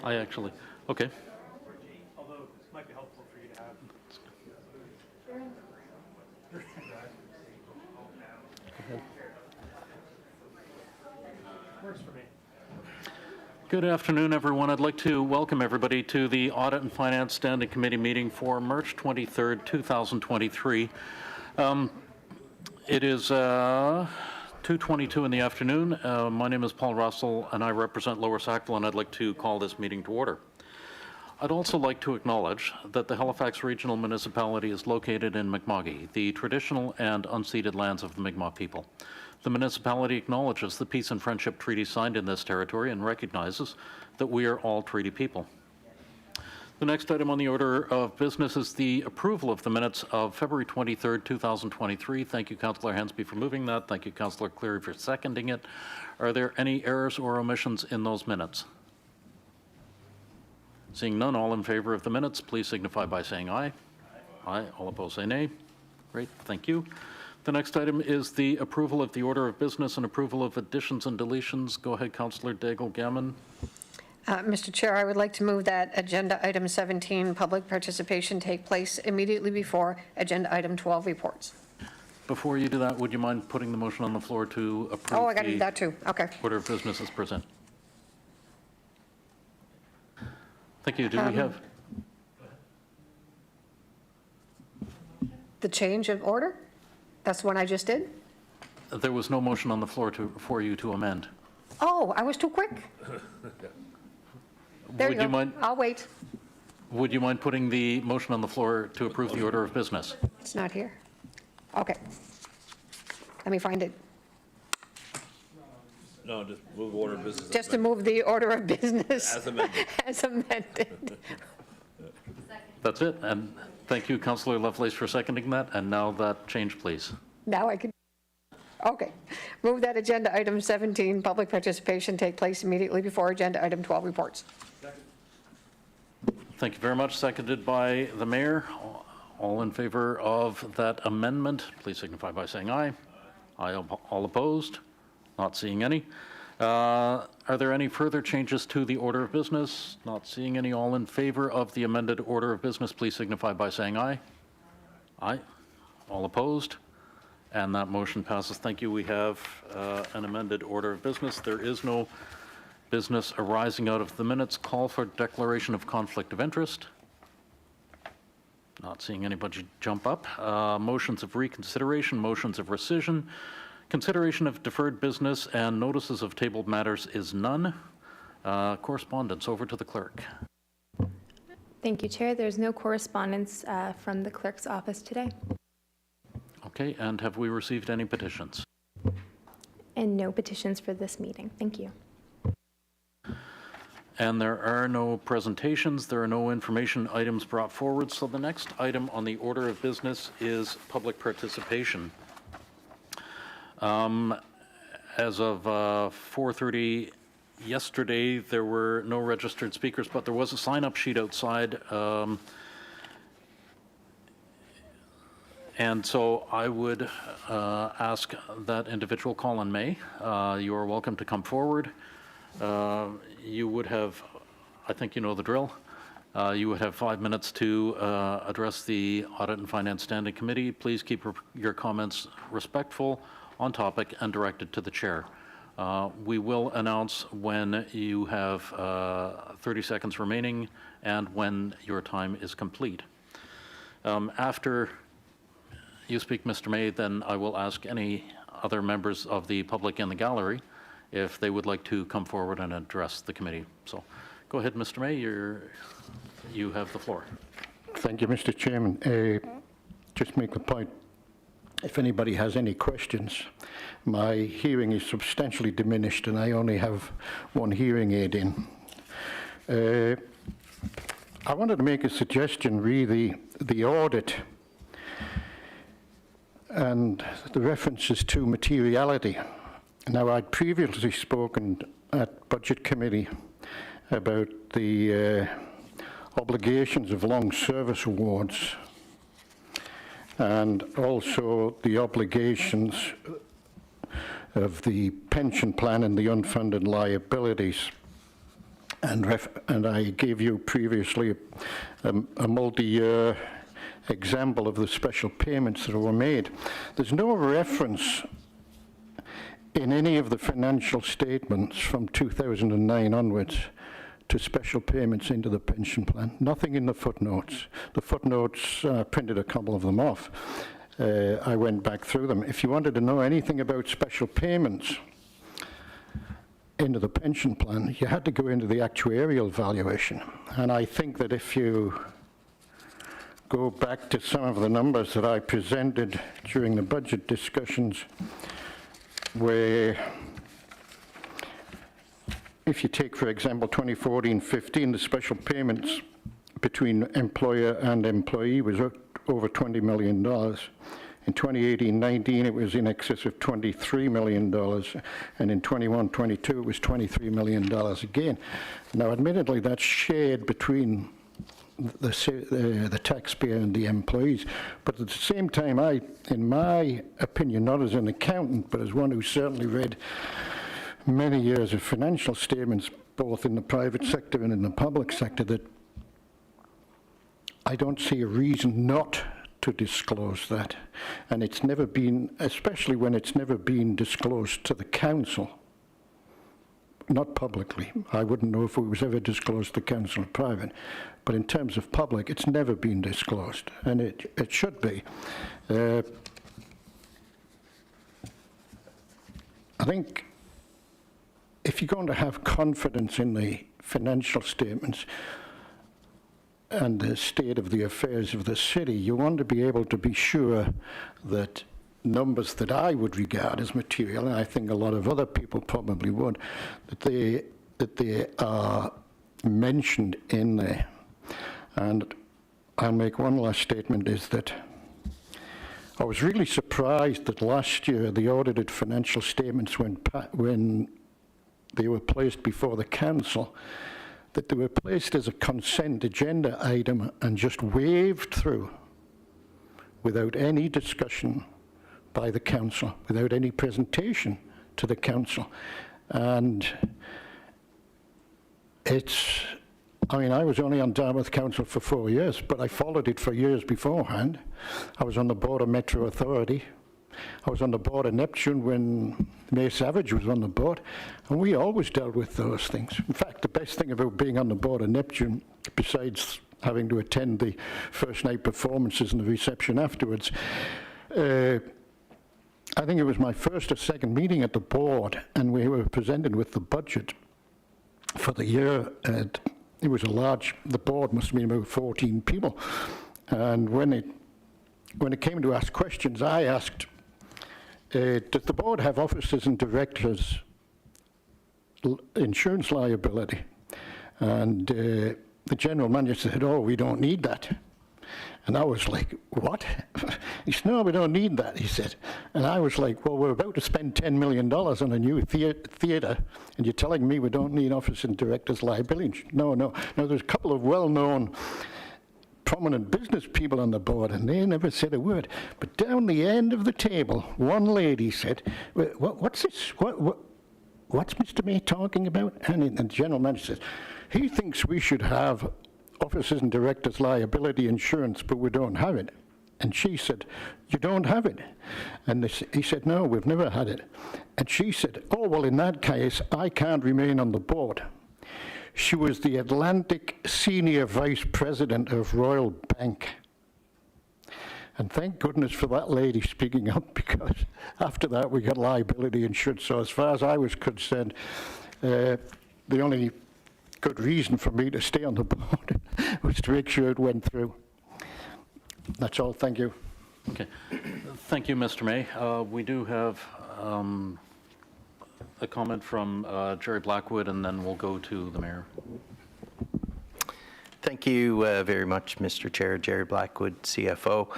I actually, okay. Although it might be helpful for you to have. Works for me. Good afternoon, everyone. I'd like to welcome everybody to the Audit and Finance Standing Committee meeting for March 23rd, 2023. It is 2:22 in the afternoon. My name is Paul Russell, and I represent Lower Sackville, and I'd like to call this meeting to order. I'd also like to acknowledge that the Halifax Regional Municipality is located in Mi'kma'ki, the traditional and unceded lands of the Mi'kmaq people. The municipality acknowledges the peace and friendship treaty signed in this territory and recognizes that we are all treaty people. The next item on the order of business is the approval of the minutes of February 23rd, 2023. Thank you, Councillor Hensby, for moving that. Thank you, Councillor Cleary, for seconding it. Are there any errors or omissions in those minutes? Seeing none, all in favor of the minutes, please signify by saying aye. Aye. All opposed, say nay. Great, thank you. The next item is the approval of the order of business and approval of additions and deletions. Go ahead, Councillor Daigle-Gammon. Mr. Chair, I would like to move that agenda item 17, public participation, take place immediately before agenda item 12, reports. Before you do that, would you mind putting the motion on the floor to approve Oh, I got to do the that too. Okay. order of business as presented? Thank you. Do we have? The change of order? That's the one I just did? There was no motion on the floor for you to amend. Oh, I was too quick. There you Would you go. mind? I'll wait. Would you mind putting the motion on the floor to approve the order of business? It's not here. Okay. Let me find it. No, just move order of business. Just to move the order of business. As amended. As amended. That's it. And thank you, Councillor Lovelace, for seconding that. And now that change, please. Now I can. Okay. Move that agenda item 17, public participation, take place immediately before agenda item 12, reports. Thank you very much. Seconded by the mayor. All in favor of that amendment, please signify by saying aye. Aye. All opposed? Not seeing any. Are there any further changes to the order of business? Not seeing any. All in favor of the amended order of business, please signify by saying aye. Aye. All opposed? And that motion passes. Thank you. We have an amended order of business. There is no business arising out of the minutes. Call for declaration of conflict of interest. Not seeing anybody jump up. Motions of reconsideration, motions of rescission, consideration of deferred business, and notices of tabled matters is none. Correspondence, over to the clerk. Thank you, Chair. There's no correspondence from the clerk's office today. Okay, and have we received any petitions? And no petitions for this meeting. Thank you. And there are no presentations, there are no information items brought forward, so the next item on the order of business is public participation. As of 4:30 yesterday, there were no registered speakers, but there was a sign-up sheet outside. And so I would ask that individual, Colin May, you are welcome to come forward. You would have, I think you know the drill, you would have 5 minutes to address the Audit and Finance Standing Committee. Please keep your comments respectful, on topic, and directed to the chair. We will announce when you have 30 seconds remaining and when your time is complete. After you speak, Mr. May, then I will ask any other members of the public in the gallery if they would like to come forward and address the committee. So go ahead, Mr. May, you have the floor. Thank you, Mr. Chairman. Just make the point, if anybody has any questions, my hearing is substantially diminished and I only have one hearing aid in. I wanted to make a suggestion, really, the audit and the references to materiality. Now, I'd previously spoken at Budget Committee about the obligations of long service awards and also the obligations of the pension plan and the unfunded liabilities. and I gave you previously a multi-year example of the special payments that were made. There's no reference in any of the financial statements from 2009 onwards to special payments into the pension plan. Nothing in the footnotes. The footnotes, I printed a couple of them off. I went back through them. If you wanted to know anything about special payments into the pension plan, you had to go into the actuarial valuation. And I think that if you go back to some of the numbers that I presented during the budget discussions, where if you take, for example, 2014-15, the special payments between employer and employee was over $20 million. In 2018-19, it was in excess of $23 million, and in 21-22, it was $23 million again. Now, admittedly, that's shared between the taxpayer and the employees, but at the same time, in my opinion, not as an accountant, but as one who certainly read many years of financial statements, both in the private sector and in the public sector, that I don't see a reason not to disclose that. And it's never been, especially when it's never been disclosed to the council, not publicly. I wouldn't know if it was ever disclosed to council in private, but in terms of public, it's never been disclosed, and it should be. I think if you're going to have confidence in the financial statements and the state of the affairs of the city, you want to be able to be sure that numbers that I would regard as material, and I think a lot of other people probably would, that they are mentioned in there. And I'll make one last statement, is that I was really surprised that last year the audited financial statements, when they were placed before the council, that they were placed as a consent agenda item and just waved through without any discussion by the council, without any presentation to the council. And I was only on Dartmouth Council for 4 years, but I followed it for years beforehand. I was on the board of Metro Authority. I was on the board of Neptune when Mayor Savage was on the board, and we always dealt with those things. In fact, the best thing about being on the board of Neptune, besides having to attend the first night performances and the reception afterwards, I think it was my first or second meeting at the board, and we were presented with the budget for the year. It was the board must have been about 14 people. And when it came to ask questions, I asked, does the board have officers and directors insurance liability? And the general manager said, oh, we don't need that. And I was like, what? He said, no, we don't need that, he said. And I was like, well, we're about to spend $10 million on a new theatre, and you're telling me we don't need officers and directors liability? No. Now, there's a couple of well-known prominent business people on the board, and they never said a word. But down the end of the table, one lady said, what's this? What's Mr. May talking about? And the general manager says, he thinks we should have officers and directors liability insurance, but we don't have it. And she said, you don't have it? And he said, no, we've never had it. And she said, oh, well, in that case, I can't remain on the board. She was the Atlantic Senior Vice President of Royal Bank. And thank goodness for that lady speaking up, because after that we got liability insurance. So as far as I was concerned, the only good reason for me to stay on the board was to make sure it went through. That's all. Thank you. Okay. Thank you, Mr. May. We do have a comment from Jerry Blackwood, and then we'll go to the mayor. Thank you very much, Mr. Chair. Jerry Blackwood, CFO.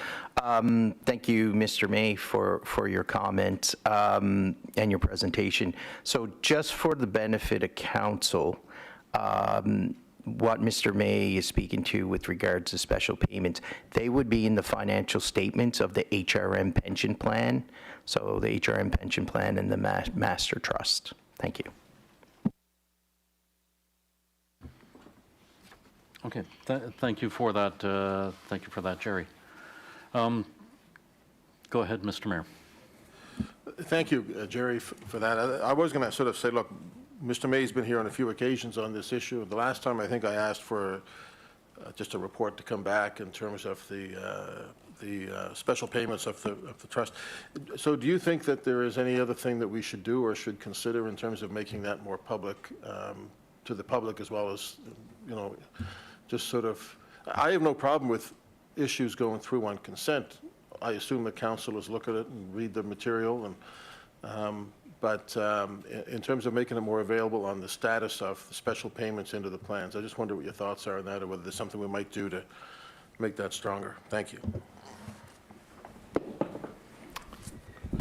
Thank you, Mr. May, for your comments and your presentation. So just for the benefit of council, what Mr. May is speaking to with regards to special payments, they would be in the financial statements of the HRM pension plan, so the HRM pension plan and the master trust. Thank you. Okay, thank you for that, Jerry. Go ahead, Mr. Mayor. Thank you, Jerry, for that. I was going to sort of say, look, Mr. May's been here on a few occasions on this issue. The last time, I think I asked for just a report to come back in terms of the special payments of the trust. So do you think that there is any other thing that we should do or should consider in terms of making that more public, to the public, as well as, just sort of, I have no problem with issues going through on consent. I assume the council has looked at it and read the material, and but in terms of making it more available on the status of the special payments into the plans, I just wonder what your thoughts are on that, or whether there's something we might do to make that stronger. Thank you.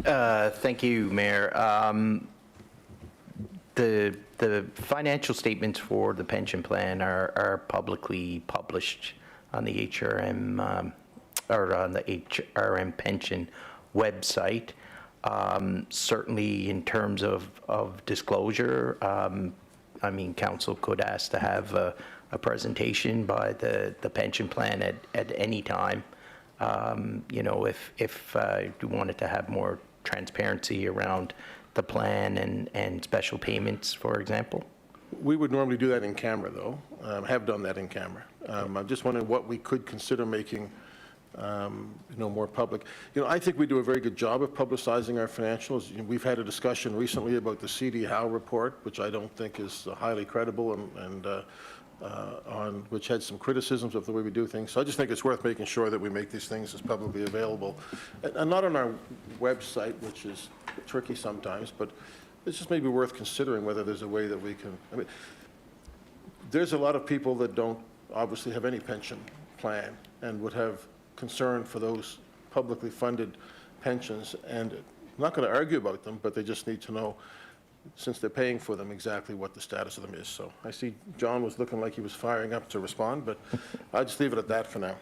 Thank you, Mayor. The financial statements for the pension plan are publicly published on the HRM or on the HRM pension website. Certainly in terms of disclosure, I mean, council could ask to have a presentation by the pension plan at any time. If you wanted to have more transparency around the plan and special payments, for example. We would normally do that in camera, though, have done that in camera. I'm just wondering what we could consider making more public. I think we do a very good job of publicizing our financials. We've had a discussion recently about the C.D. Howe report, which I don't think is highly credible, and on which had some criticisms of the way we do things. So I just think it's worth making sure that we make these things as publicly available, and not on our website, which is tricky sometimes, but it's just maybe worth considering whether there's a way that we can. I mean, there's a lot of people that don't obviously have any pension plan and would have concern for those publicly funded pensions, and I'm not going to argue about them, but they just need to know, since they're paying for them, exactly what the status of them is. So I see John was looking like he was firing up to respond, but I'll just leave it at that for now.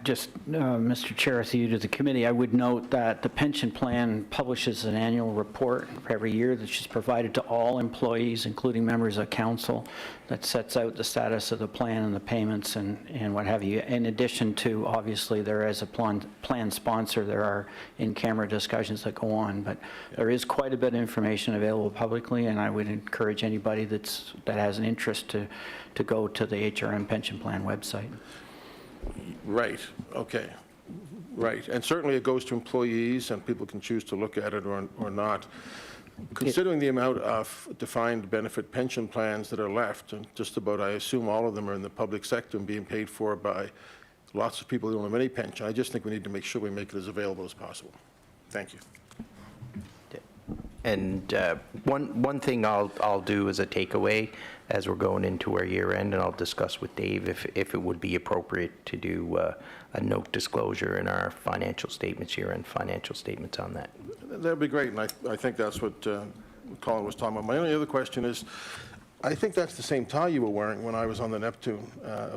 Mr. Chair, through you to the committee, I would note that the pension plan publishes an annual report every year that's just provided to all employees, including members of council, that sets out the status of the plan and the payments and what have you. In addition to, obviously, there is a plan sponsor, there are in-camera discussions that go on, but there is quite a bit of information available publicly, and I would encourage anybody that has an interest to go to the HRM pension plan website. Right, okay, right. And certainly it goes to employees, and people can choose to look at it or not. Considering the amount of defined benefit pension plans that are left, and just about, I assume all of them are in the public sector and being paid for by lots of people who don't have any pension, I just think we need to make sure we make it as available as possible. Thank you. And one thing I'll do as a takeaway as we're going into our year end, and I'll discuss with Dave if it would be appropriate to do a note disclosure in our financial statements, year end financial statements on that. That'd be great, and I think that's what Colin was talking about. My only other question is, I think that's the same tie you were wearing when I was on the Neptune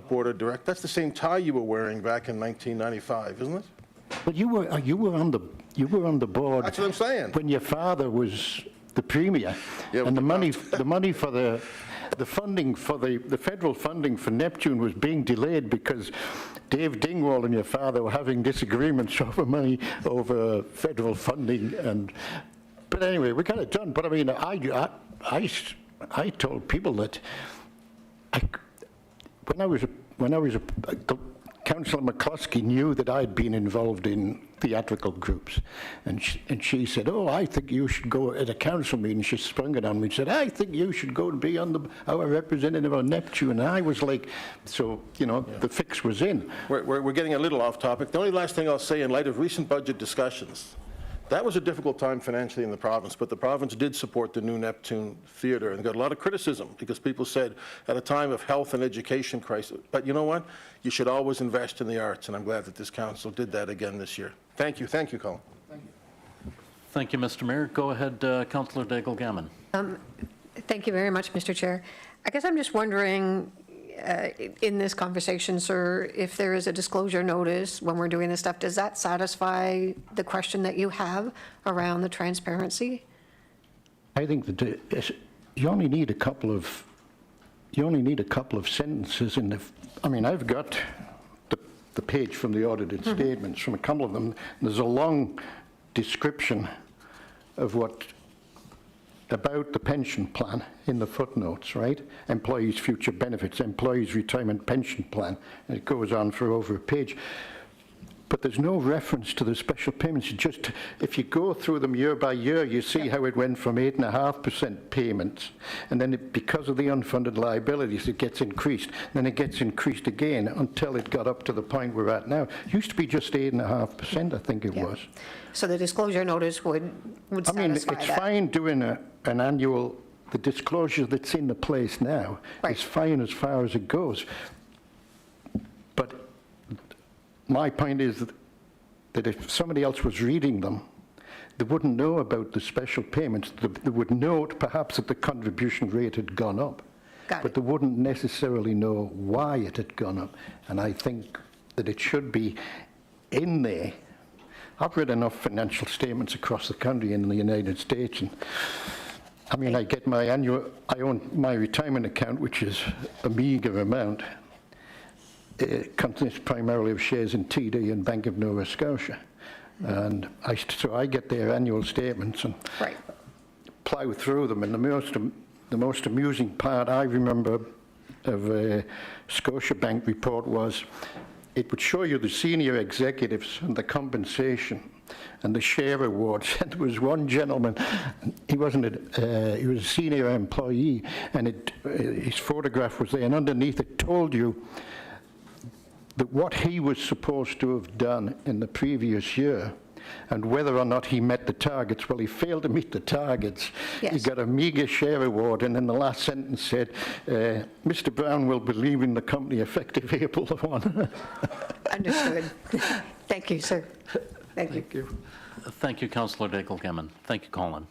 board of directors. That's the same tie you were wearing back in 1995, isn't it? But you were on the board. That's what I'm saying. When your father was the premier, Yeah, and the money for the funding for the federal funding for Neptune was being delayed because Dave Dingwall and your father were having disagreements over federal funding. But anyway, we got it done. But I mean, I told people that when I was Councillor McCluskey knew that I'd been involved in theatrical groups, and she said, "Oh, I think you should go," at a council meeting. She sprung it on me and said, "I think you should go to be on our representative on Neptune." And I was like, so the fix was in. We're getting a little off topic. The only last thing I'll say, in light of recent budget discussions, that was a difficult time financially in the province, but the province did support the new Neptune Theatre and got a lot of criticism because people said at a time of health and education crisis, but you know what? You should always invest in the arts, and I'm glad that this council did that again this year. Thank you, Colin. Thank you, Mr. Mayor. Go ahead, Councillor Daigle-Gammon. Thank you very much, Mr. Chair. I guess I'm just wondering, in this conversation, sir, if there is a disclosure notice when we're doing this stuff, does that satisfy the question that you have around the transparency? I think that you only need a couple of you only need a couple of sentences in the, I mean, I've got the page from the audited statements from a couple of them. There's a long description of about the pension plan in the footnotes, right? Employees' future benefits, employees' retirement pension plan, and it goes on for over a page. But there's no reference to the special payments. Just, if you go through them year by year, you see how it went from 8.5% payments, and then because of the unfunded liabilities, it gets increased. Then it gets increased again until it got up to the point we're at now. It used to be just 8.5%, I think it was. So the disclosure notice would I mean, satisfy it's that. fine doing an annual, the disclosure that's in the place now is fine as far as it goes. But my point is that if somebody else was reading them, they wouldn't know about the special payments. They would note perhaps that the contribution rate had gone up, but they wouldn't necessarily know why it had gone up. And I think that it should be in there. I've read enough financial statements across the country in the United States, and I mean, I get my I own my retirement account, which is a meager amount. It consists primarily of shares in TD and Bank of Nova Scotia. And so I get their annual statements and plow through them. And the most amusing part I remember of a Scotiabank report was it would show you the senior executives and the compensation and the share awards. And there was one gentleman, he was a senior employee, and his photograph was there, and underneath it told you that what he was supposed to have done in the previous year and whether or not he met the targets. Well, he failed to meet the targets. He got a meager share award, and then the last sentence said, Mr. Brown will be leaving the company effective April 1. Understood. Thank you, sir. Thank you. Thank you, Councillor Daigle-Gammon. Thank you, Colin.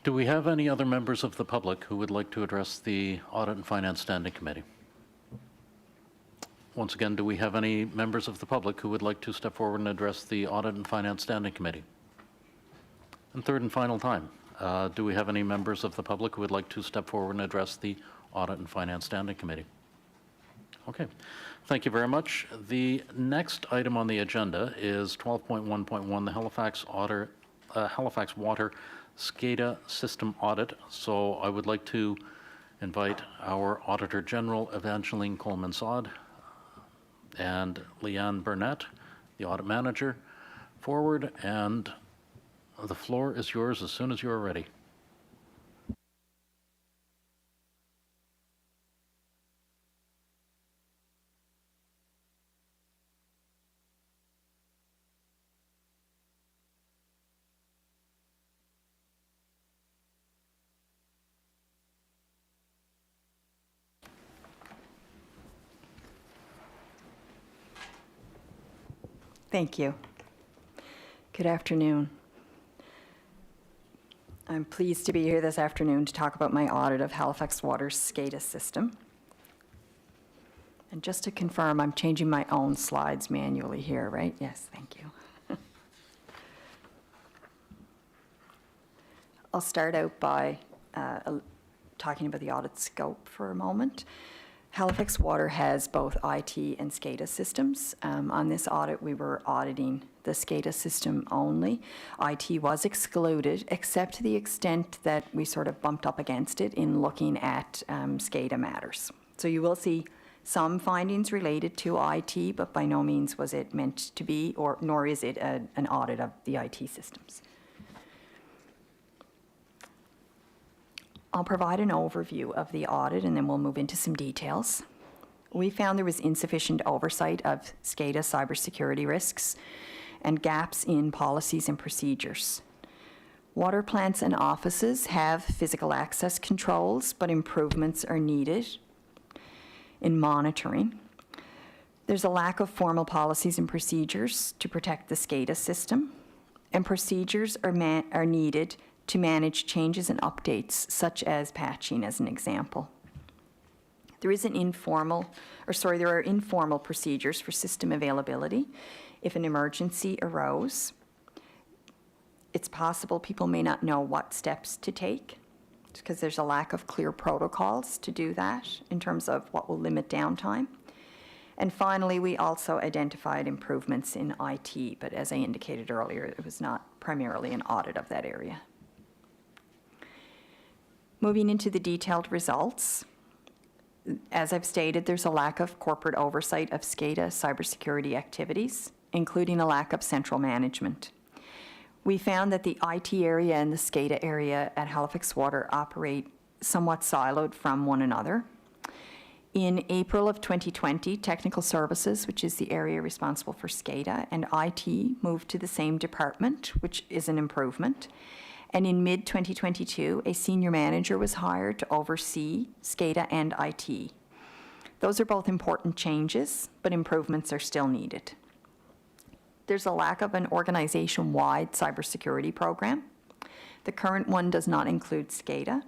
Do we have any other members of the public who would like to address the Audit and Finance Standing Committee? Once again, do we have any members of the public who would like to step forward and address the Audit and Finance Standing Committee? And third and final time, do we have any members of the public who would like to step forward and address the Audit and Finance Standing Committee? Okay, thank you very much. The next item on the agenda is 12.1.1, the Halifax Water SCADA System Audit. So I would like to invite our Auditor General, Evangeline Coleman-Sod, and Leanne Burnett, the Audit Manager, forward, and the floor is yours as soon as you are ready. Thank you. Good afternoon. I'm pleased to be here this afternoon to talk about my audit of Halifax Water's SCADA system. And just to confirm, I'm changing my own slides manually here, right? Yes, thank you. I'll start out by talking about the audit scope for a moment. Halifax Water has both IT and SCADA systems. On this audit, we were auditing the SCADA system only. IT was excluded, except to the extent that we sort of bumped up against it in looking at SCADA matters. So you will see some findings related to IT, but by no means was it meant to be, nor is it an audit of the IT systems. I'll provide an overview of the audit and then we'll move into some details. We found there was insufficient oversight of SCADA cybersecurity risks and gaps in policies and procedures. Water plants and offices have physical access controls, but improvements are needed in monitoring. There's a lack of formal policies and procedures to protect the SCADA system, and procedures are needed to manage changes and updates, such as patching as an example. There are informal procedures for system availability. If an emergency arose, it's possible people may not know what steps to take. because there's a lack of clear protocols to do that in terms of what will limit downtime. And finally, we also identified improvements in IT, but as I indicated earlier, it was not primarily an audit of that area. Moving into the detailed results, as I've stated, there's a lack of corporate oversight of SCADA cybersecurity activities, including a lack of central management. We found that the IT area and the SCADA area at Halifax Water operate somewhat siloed from one another. In April of 2020, Technical Services, which is the area responsible for SCADA, and IT moved to the same department, which is an improvement. And in mid-2022, a senior manager was hired to oversee SCADA and IT. Those are both important changes, but improvements are still needed. There's a lack of an organization-wide cybersecurity program. The current one does not include SCADA.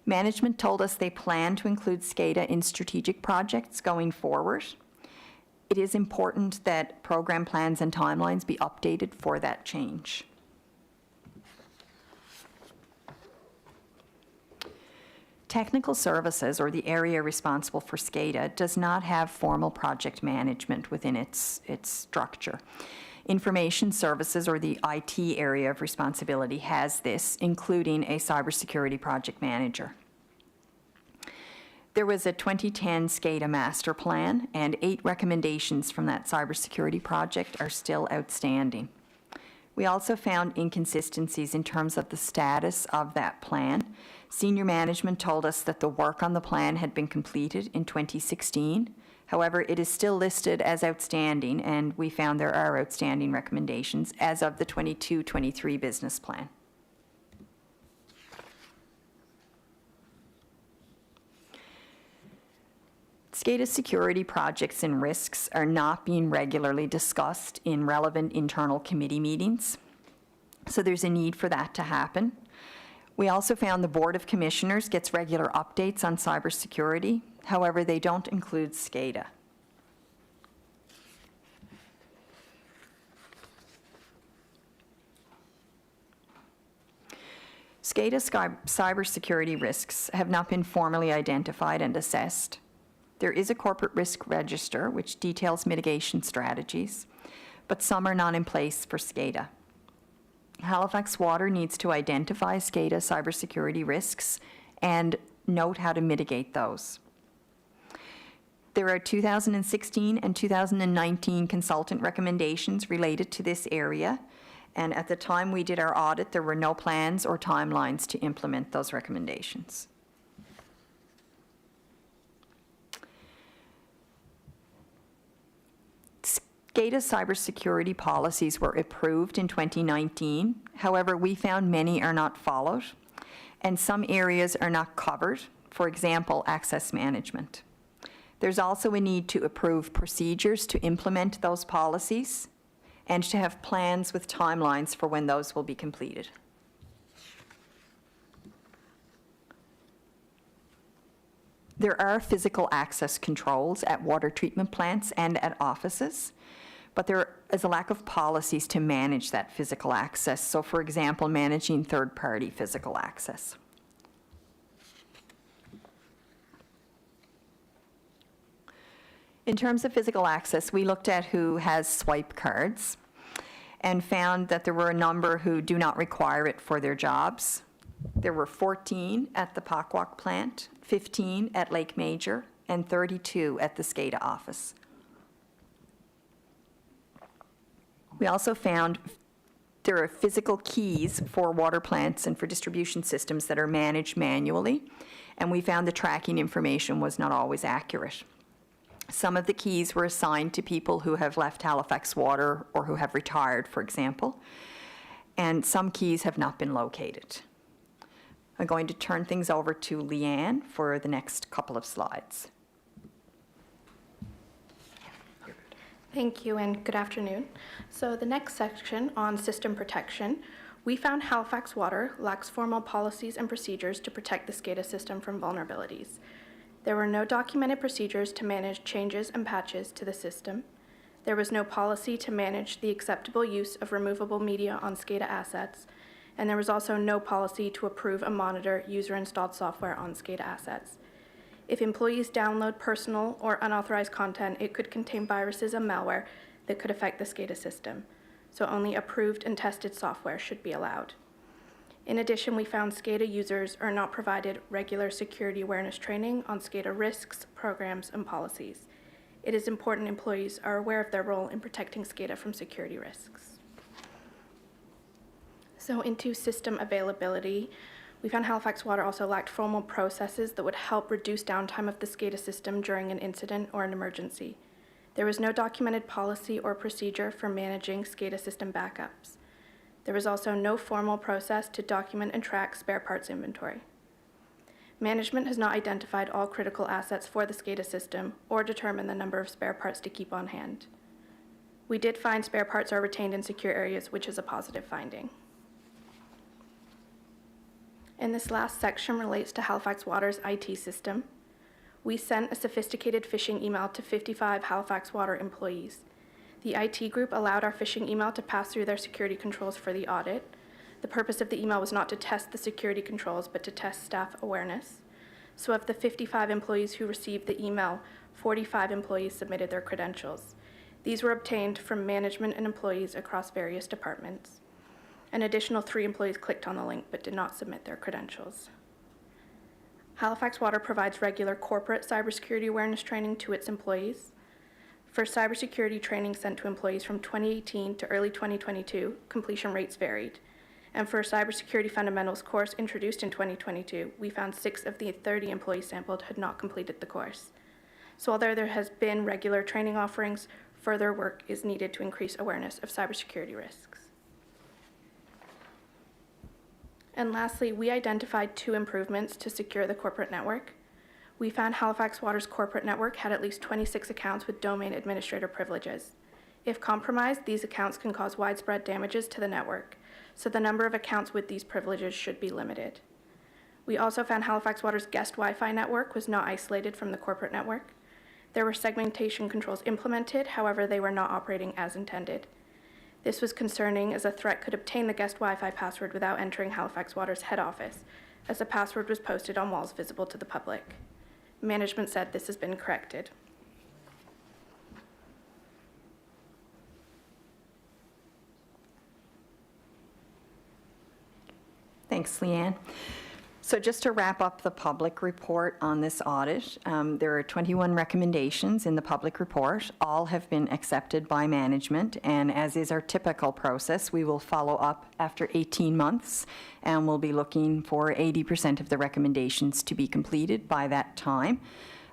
Management told us they plan to include SCADA in strategic projects going forward. It is important that program plans and timelines be updated for that change. Technical Services, or the area responsible for SCADA, does not have formal project management within its structure. Information Services, or the IT area of responsibility, has this, including a cybersecurity project manager. There was a 2010 SCADA master plan, and 8 recommendations from that cybersecurity project are still outstanding. We also found inconsistencies in terms of the status of that plan. Senior management told us that the work on the plan had been completed in 2016. However, it is still listed as outstanding, and we found there are outstanding recommendations as of the 22-23 business plan. SCADA security projects and risks are not being regularly discussed in relevant internal committee meetings, so there's a need for that to happen. We also found the Board of Commissioners gets regular updates on cybersecurity. However, they don't include SCADA. SCADA cybersecurity risks have not been formally identified and assessed. There is a corporate risk register which details mitigation strategies, but some are not in place for SCADA. Halifax Water needs to identify SCADA cybersecurity risks and note how to mitigate those. There are 2016 and 2019 consultant recommendations related to this area, and at the time we did our audit, there were no plans or timelines to implement those recommendations. SCADA cybersecurity policies were approved in 2019. However, we found many are not followed, and some areas are not covered, for example, access management. There's also a need to approve procedures to implement those policies and to have plans with timelines for when those will be completed. There are physical access controls at water treatment plants and at offices, but there is a lack of policies to manage that physical access. So, for example, managing third-party physical access. In terms of physical access, we looked at who has swipe cards and found that there were a number who do not require it for their jobs. There were 14 at the Pockwalk plant, 15 at Lake Major, and 32 at the SCADA office. We also found there are physical keys for water plants and for distribution systems that are managed manually, and we found the tracking information was not always accurate. Some of the keys were assigned to people who have left Halifax Water or who have retired, for example, and some keys have not been located. I'm going to turn things over to Leanne for the next couple of slides. Thank you and good afternoon. So the next section on system protection, we found Halifax Water lacks formal policies and procedures to protect the SCADA system from vulnerabilities. There were no documented procedures to manage changes and patches to the system. There was no policy to manage the acceptable use of removable media on SCADA assets, and there was also no policy to approve and monitor user-installed software on SCADA assets. If employees download personal or unauthorized content, it could contain viruses and malware that could affect the SCADA system, so only approved and tested software should be allowed. In addition, we found SCADA users are not provided regular security awareness training on SCADA risks, programs, and policies. It is important employees are aware of their role in protecting SCADA from security risks. So into system availability, we found Halifax Water also lacked formal processes that would help reduce downtime of the SCADA system during an incident or an emergency. There was no documented policy or procedure for managing SCADA system backups. There was also no formal process to document and track spare parts inventory. Management has not identified all critical assets for the SCADA system or determined the number of spare parts to keep on hand. We did find spare parts are retained in secure areas, which is a positive finding. And this last section relates to Halifax Water's IT system. We sent a sophisticated phishing email to 55 Halifax Water employees. The IT group allowed our phishing email to pass through their security controls for the audit. The purpose of the email was not to test the security controls, but to test staff awareness. So of the 55 employees who received the email, 45 employees submitted their credentials. These were obtained from management and employees across various departments. An additional 3 employees clicked on the link but did not submit their credentials. Halifax Water provides regular corporate cybersecurity awareness training to its employees. For cybersecurity training sent to employees from 2018 to early 2022, completion rates varied. And for a cybersecurity fundamentals course introduced in 2022, we found 6 of the 30 employees sampled had not completed the course. So although there has been regular training offerings, further work is needed to increase awareness of cybersecurity risks. And lastly, we identified 2 improvements to secure the corporate network. We found Halifax Water's corporate network had at least 26 accounts with domain administrator privileges. If compromised, these accounts can cause widespread damages to the network, so the number of accounts with these privileges should be limited. We also found Halifax Water's guest Wi-Fi network was not isolated from the corporate network. There were segmentation controls implemented, however, they were not operating as intended. This was concerning as a threat could obtain the guest Wi-Fi password without entering Halifax Water's head office, as the password was posted on walls visible to the public. Management said this has been corrected. Thanks, Leanne. So just to wrap up the public report on this audit, there are 21 recommendations in the public report. All have been accepted by management, and as is our typical process, we will follow up after 18 months, and we'll be looking for 80% of the recommendations to be completed by that time.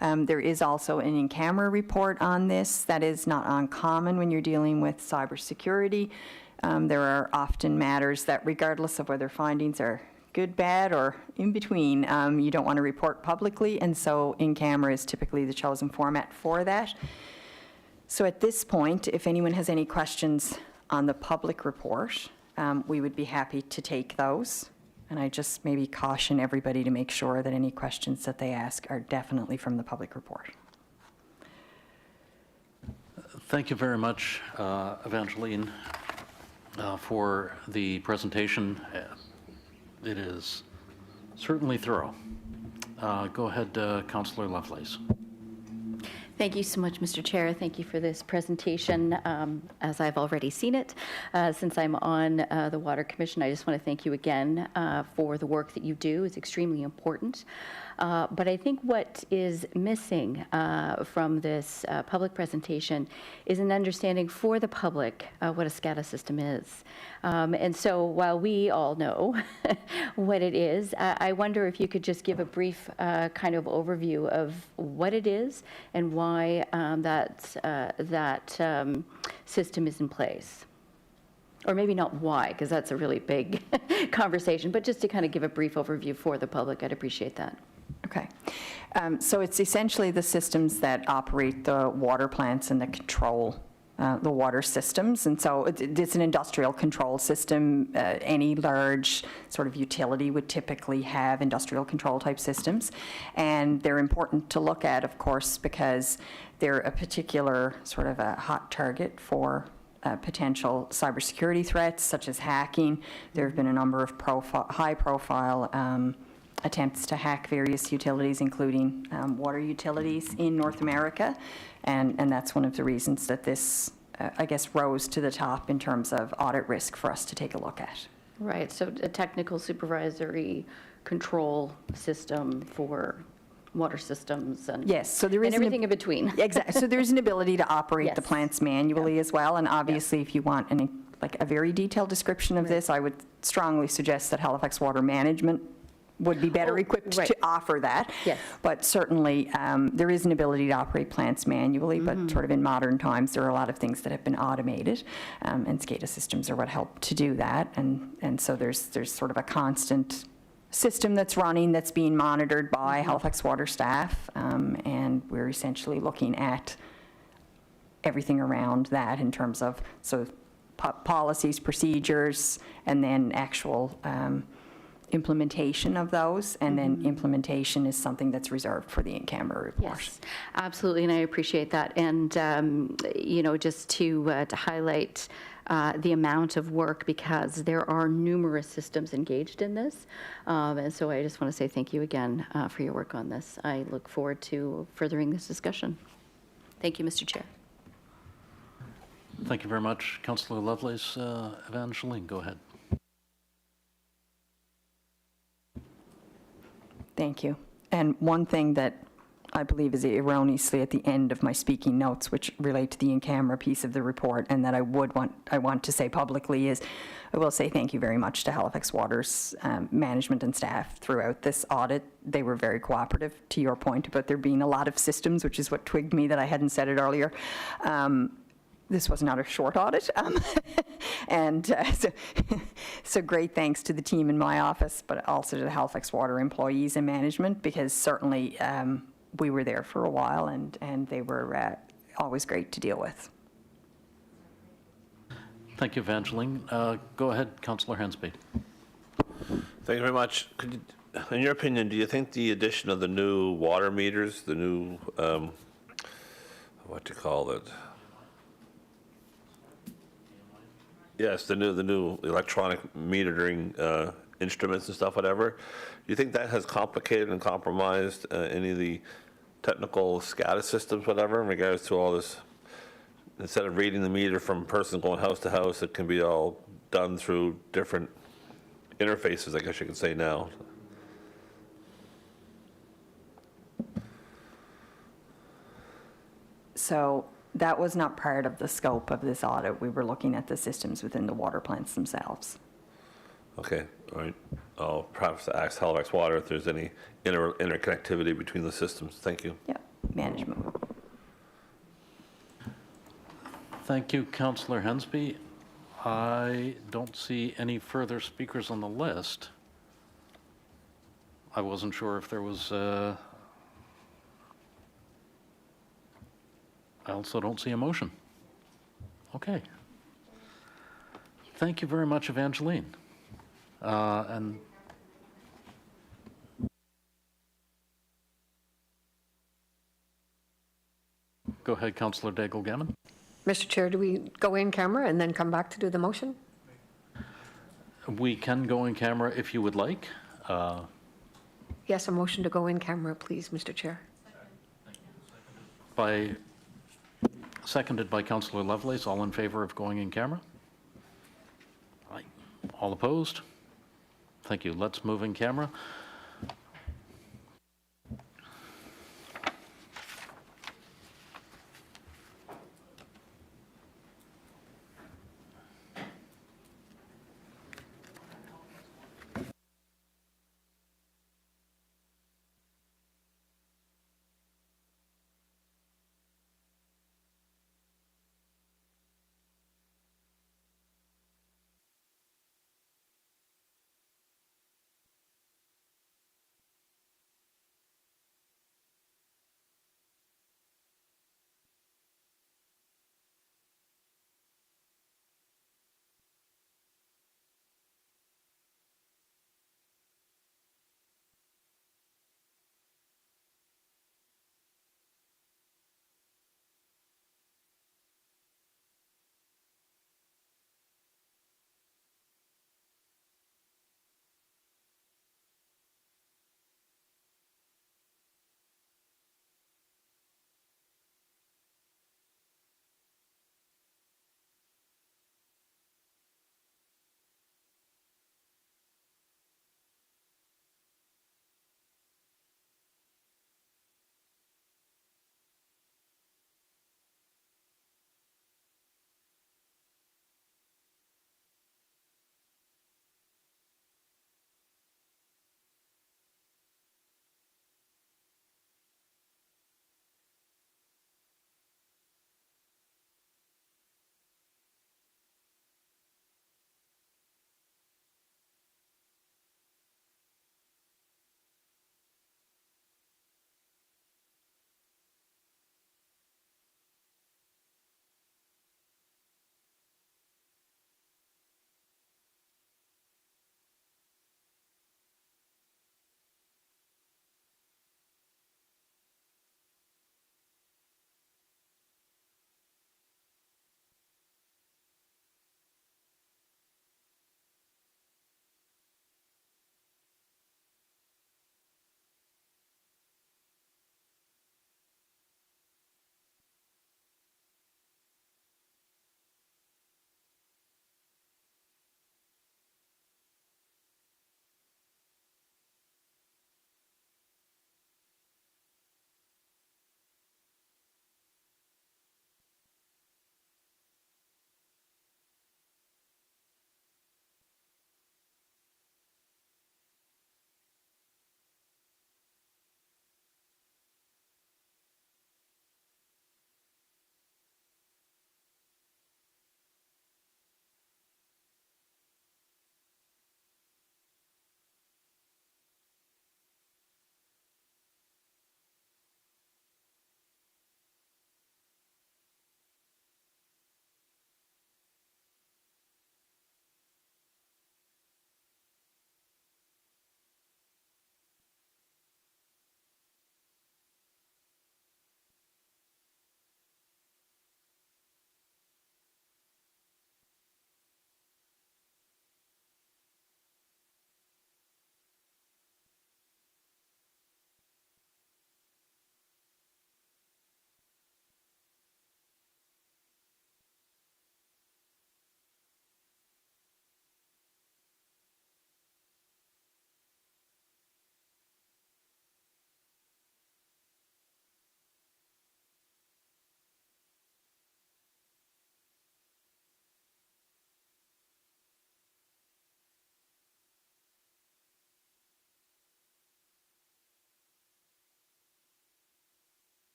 There is also an in-camera report on this. That is not uncommon when you're dealing with cybersecurity. There are often matters that, regardless of whether findings are good, bad, or in between, you don't want to report publicly, and so in-camera is typically the chosen format for that. So at this point, if anyone has any questions on the public report, we would be happy to take those. And I just maybe caution everybody to make sure that any questions that they ask are definitely from the public report. Thank you very much, Evangeline, for the presentation. It is certainly thorough. Go ahead, Councillor Lovelace. Thank you so much, Mr. Chair. Thank you for this presentation. As I've already seen it, since I'm on the Water Commission, I just want to thank you again for the work that you do. It's extremely important. But I think what is missing from this public presentation is an understanding for the public what a SCADA system is. And so while we all know what it is, I wonder if you could just give a brief kind of overview of what it is and why that system is in place. Or maybe not why, because that's a really big conversation, but just to kind of give a brief overview for the public, I'd appreciate that. Okay. So it's essentially the systems that operate the water plants and that control the water systems. And so it's an industrial control system. Any large sort of utility would typically have industrial control type systems. And they're important to look at, of course, because they're a particular sort of a hot target for potential cybersecurity threats, such as hacking. There have been a number of high-profile attempts to hack various utilities, including water utilities in North America, and that's one of the reasons that this, I guess, rose to the top in terms of audit risk for us to take a look at. Right, so a technical supervisory control system for water systems and. Yes, so there is and everything in between. Exactly. So there's an ability to operate the Yes. plants manually as well, and obviously, if you want like a very detailed description of this, I would strongly suggest that Halifax Water Management would be better equipped right. to offer that. Yes. But certainly, there is an ability to operate plants manually, but sort of in modern times, there are a lot of things that have been automated, and SCADA systems are what help to do that, and so there's sort of a constant system that's running, that's being monitored by Halifax Water staff, and we're essentially looking at everything around that in terms of policies, procedures, and then actual implementation of those, and then implementation is something that's reserved for the in-camera report. Yes, absolutely, and I appreciate that. And, just to highlight the amount of work, because there are numerous systems engaged in this. And so I just want to say thank you again for your work on this. I look forward to furthering this discussion. Thank you, Mr. Chair. Thank you very much. Councillor Lovelace. Evangeline, go ahead. Thank you. And one thing that I believe is erroneously at the end of my speaking notes, which relate to the in-camera piece of the report, and that I want to say publicly, is I will say thank you very much to Halifax Water's management and staff throughout this audit. They were very cooperative, to your point about there being a lot of systems, which is what twigged me that I hadn't said it earlier. This was not a short audit, and so great thanks to the team in my office, but also to the Halifax Water employees and management, because certainly we were there for a while, and they were always great to deal with. Thank you, Evangeline. Go ahead, Councillor Hensby. Thank you very much. In your opinion, do you think the addition of the new water meters, the new, what do you call it? Yes, the new electronic metering instruments and stuff, whatever. Do you think that has complicated and compromised any of the technical SCADA systems, whatever, in regards to all this? Instead of reading the meter from person going house to house, it can be all done through different interfaces, I guess you could say now. So that was not part of the scope of this audit. We were looking at the systems within the water plants themselves. Okay, all right. I'll perhaps ask Halifax Water if there's any interconnectivity between the systems. Thank you. Yeah, management. Thank you, Councillor Hensby. I don't see any further speakers on the list. I wasn't sure if there was... I also don't see a motion. Okay. Thank you very much, Evangeline. And go ahead, Councillor Daigle-Gammon. Mr. Chair, do we go in camera and then come back to do the motion? We can go in camera if you would like. Yes, a motion to go in camera, please, Mr. Chair. Seconded by Councillor Lovelace. All in favor of going in camera? Aye. All opposed? Thank you. Let's move in camera.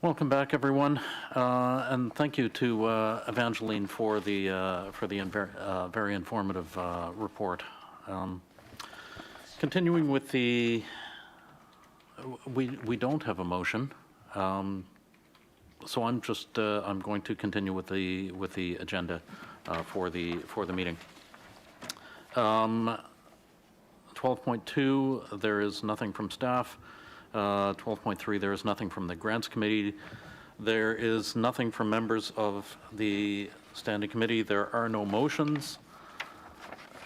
Welcome back, everyone, and thank you to Evangeline for the very informative report. Continuing with the, we don't have a motion, so I'm going to continue with the agenda for the meeting. 12.2, there is nothing from staff. 12.3, there is nothing from the Grants Committee. There is nothing from members of the Standing Committee. There are no motions.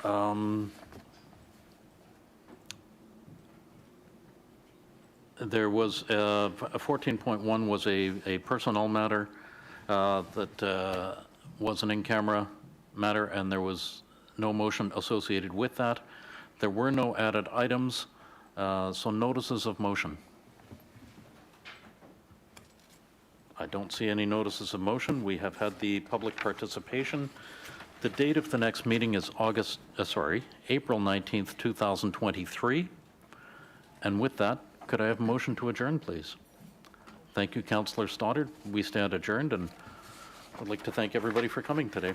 There was, 14.1 was a personnel matter that was an in-camera matter, and there was no motion associated with that. There were no added items. So notices of motion. I don't see any notices of motion. We have had the public participation. The date of the next meeting is April 19th, 2023. And with that, could I have a motion to adjourn, please? Thank you, Councillor Stoddard. We stand adjourned, and I'd like to thank everybody for coming today.